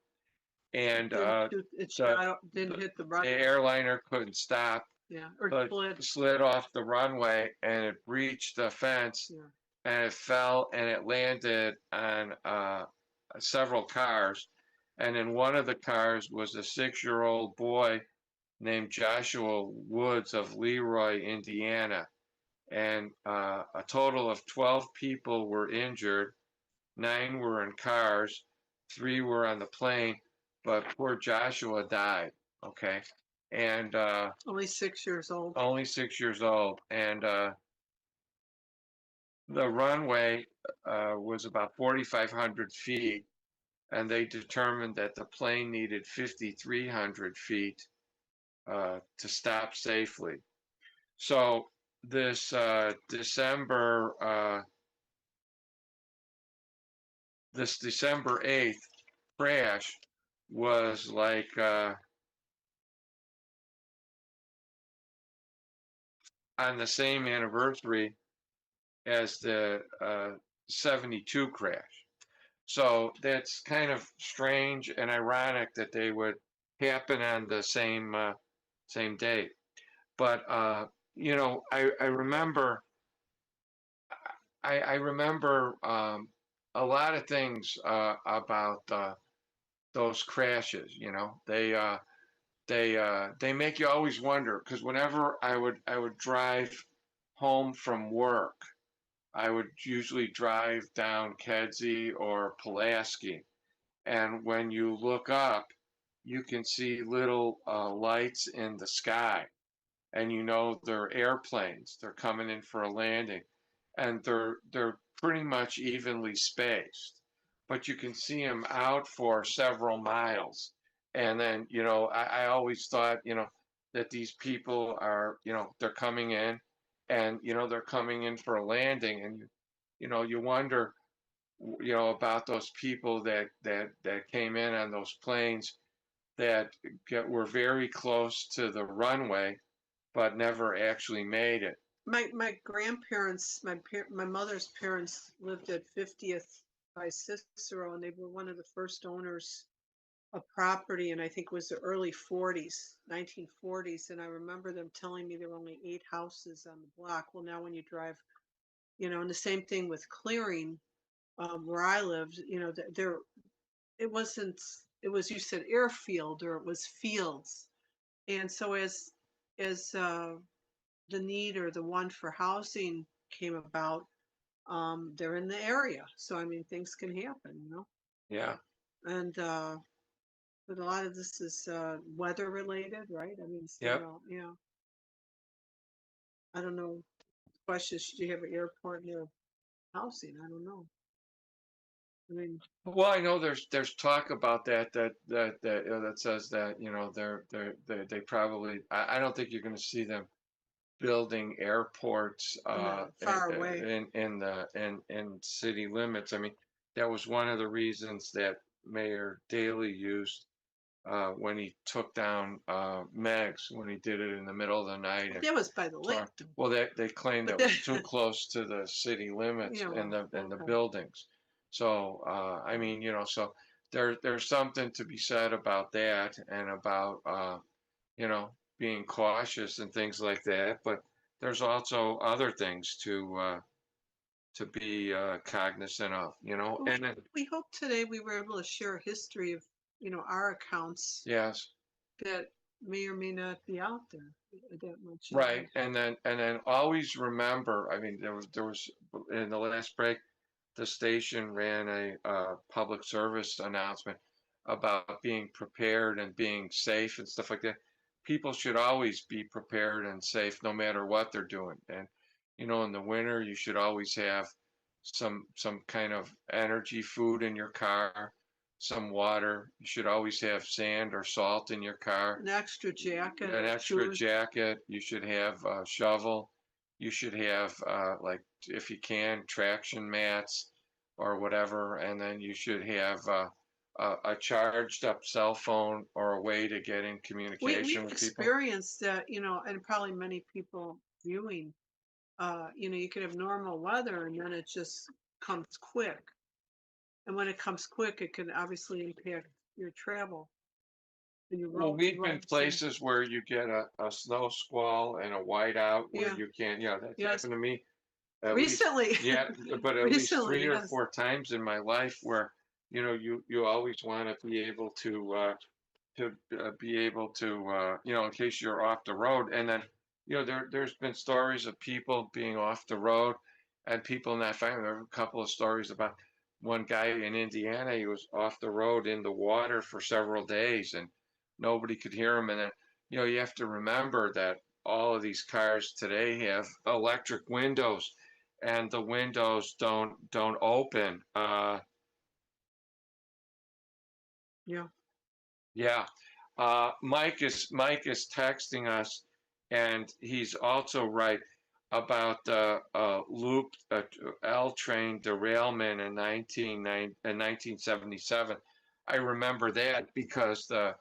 and didn't hit the the runway. airliner couldn't stop, Yeah, or but slid. slid off the runway and it breached the fence Yeah. and it fell and it landed on several cars. And in one of the cars was a 6-year-old boy named Joshua Woods of Leroy, Indiana. And a total of 12 people were injured. 9 were in cars, 3 were on the plane, but poor Joshua died. Okay. And Only 6 years old. only 6 years old. And the runway was about 4,500 feet, and they determined that the plane needed 5,300 feet to stop safely. So this December 8th crash was like on the same anniversary as the 72 crash. So that's kind of strange and ironic that they would happen on the same date. But I remember I remember a lot of things about those crashes. They make you always wonder because whenever I would drive home from work, I would usually drive down Kedzie or Pulaski, and when you look up, you can see little lights in the sky, and they're airplanes. They're coming in for a landing, and they're pretty much evenly spaced, but you can see them out for several miles. And then I always thought that these people are they're coming in, and they're coming in for a landing, and you wonder about those people that came in on those planes that were very close to the runway but never actually made it. My grandparents, my mother's parents lived at 50th by Cicero, and they were one of the first owners of property, and I think it was the early 40s, 1940s. And I remember them telling me there were only 8 houses on the block. Well, now when you drive, and the same thing with Clearing, where I lived, there it wasn't. It was, you said, airfield, or it was fields. And so as the need or the want for housing came about, they're in the area. So I mean, things can happen, you know. Yeah. And but a lot of this is weather related, right? I mean, Yep. so yeah. I don't know. Question: should you have an airport near housing? I don't know. I mean, Well, I know there's talk about that says that, they probably, I don't think you're going to see them building airports far away. in city limits. I mean, that was one of the reasons that Mayor Daley used when he took down Meg's, when he did it in the middle of the night. But that was by the lake, Or, though. well, they claimed But that was too close to the city limits yeah, and well, the okay. buildings. So I mean, so there's something to be said about that, and about being cautious and things like that. But there's also other things to be cognizant of, Well, and then, we hope today we were able to share a history of, our accounts yes. that may or may not be out there that much. Right, and then always remember. I mean, there was in the last break, the station ran a public service announcement about being prepared and being safe and stuff like that. People should always be prepared and safe no matter what they're doing. And in the winter, you should always have some kind of energy food in your car, some water. You should always have sand or salt in your car, An extra jacket, an extra shoes. jacket. You should have a shovel. You should have, like, if you can, traction mats or whatever. And then you should have a charged up cell phone or a way to get in communication We've with people. experienced that, and probably many people viewing. You could have normal weather and then it just comes quick. And when it comes quick, it can obviously impact your travel and your Well, road. we've been roads and places where you get a snow squall and a whiteout where yeah, you can't, that's yes. happened to me at least, Recently, yeah, but at least recently, three or yes. four times in my life where, you always want to be able to be able to, in case you're off the road. And then, there's been stories of people being off the road and people not finding. There are a couple of stories about one guy in Indiana. He was off the road in the water for several days and nobody could hear him. And then, you have to remember that all of these cars today have electric windows, and the windows don't open. Yeah. Yeah. Mike is texting us, and he's also right about the loop L train derailment in 1977. I remember that because the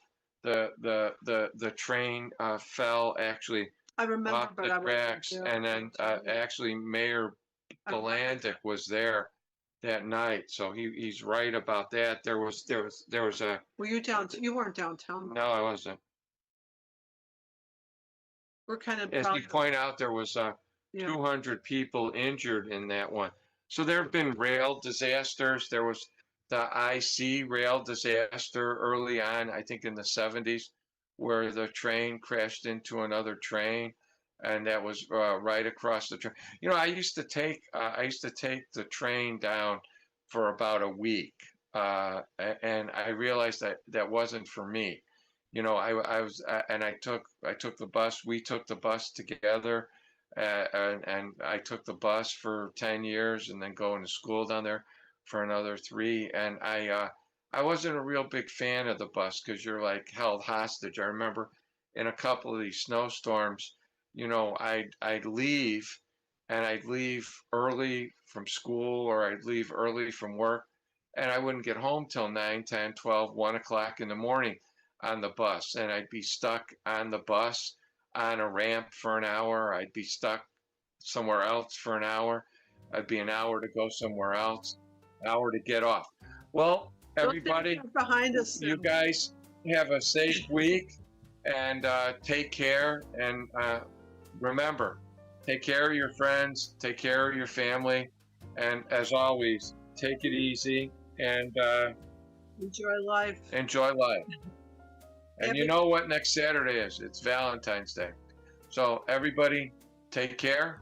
train fell actually I remember, off but the I wasn't tracks, there. and then actually Mayor I remember Belandic was there that night, so he's right about that. There was a Were you You weren't downtown. no, I wasn't. We're kind of As you probably, point out, there was yeah. 200 people injured in that one. So there have been rail disasters. There was the IC rail disaster early on, I think in the 70s, where the train crashed into another train, and that was right across the train. I used to take the train down for about a week, and I realized that that wasn't for me. I was, and I took the bus. We took the bus together, and I took the bus for 10 years, and then going to school down there for another 3. And I wasn't a real big fan of the bus because you're like held hostage. I remember in a couple of these snowstorms, I'd leave, and I'd leave early from school, or I'd leave early from work, and I wouldn't get home till 9, 10, 12, 1 o'clock in the morning on the bus, and I'd be stuck on the bus on a ramp for an hour. I'd be stuck somewhere else for an hour. I'd be an hour to go somewhere else, an hour to get off. Well, everybody, behind us. you guys have a safe week, and take care. And remember, take care of your friends, take care of your family, and as always, take it easy and enjoy life. Enjoy life. And you know what next Saturday is? It's Valentine's Day. So everybody, Take care.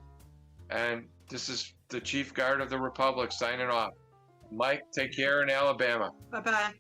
And this is the Chief Guard of the Republic signing off. Mike, take care in Alabama. Bye-bye.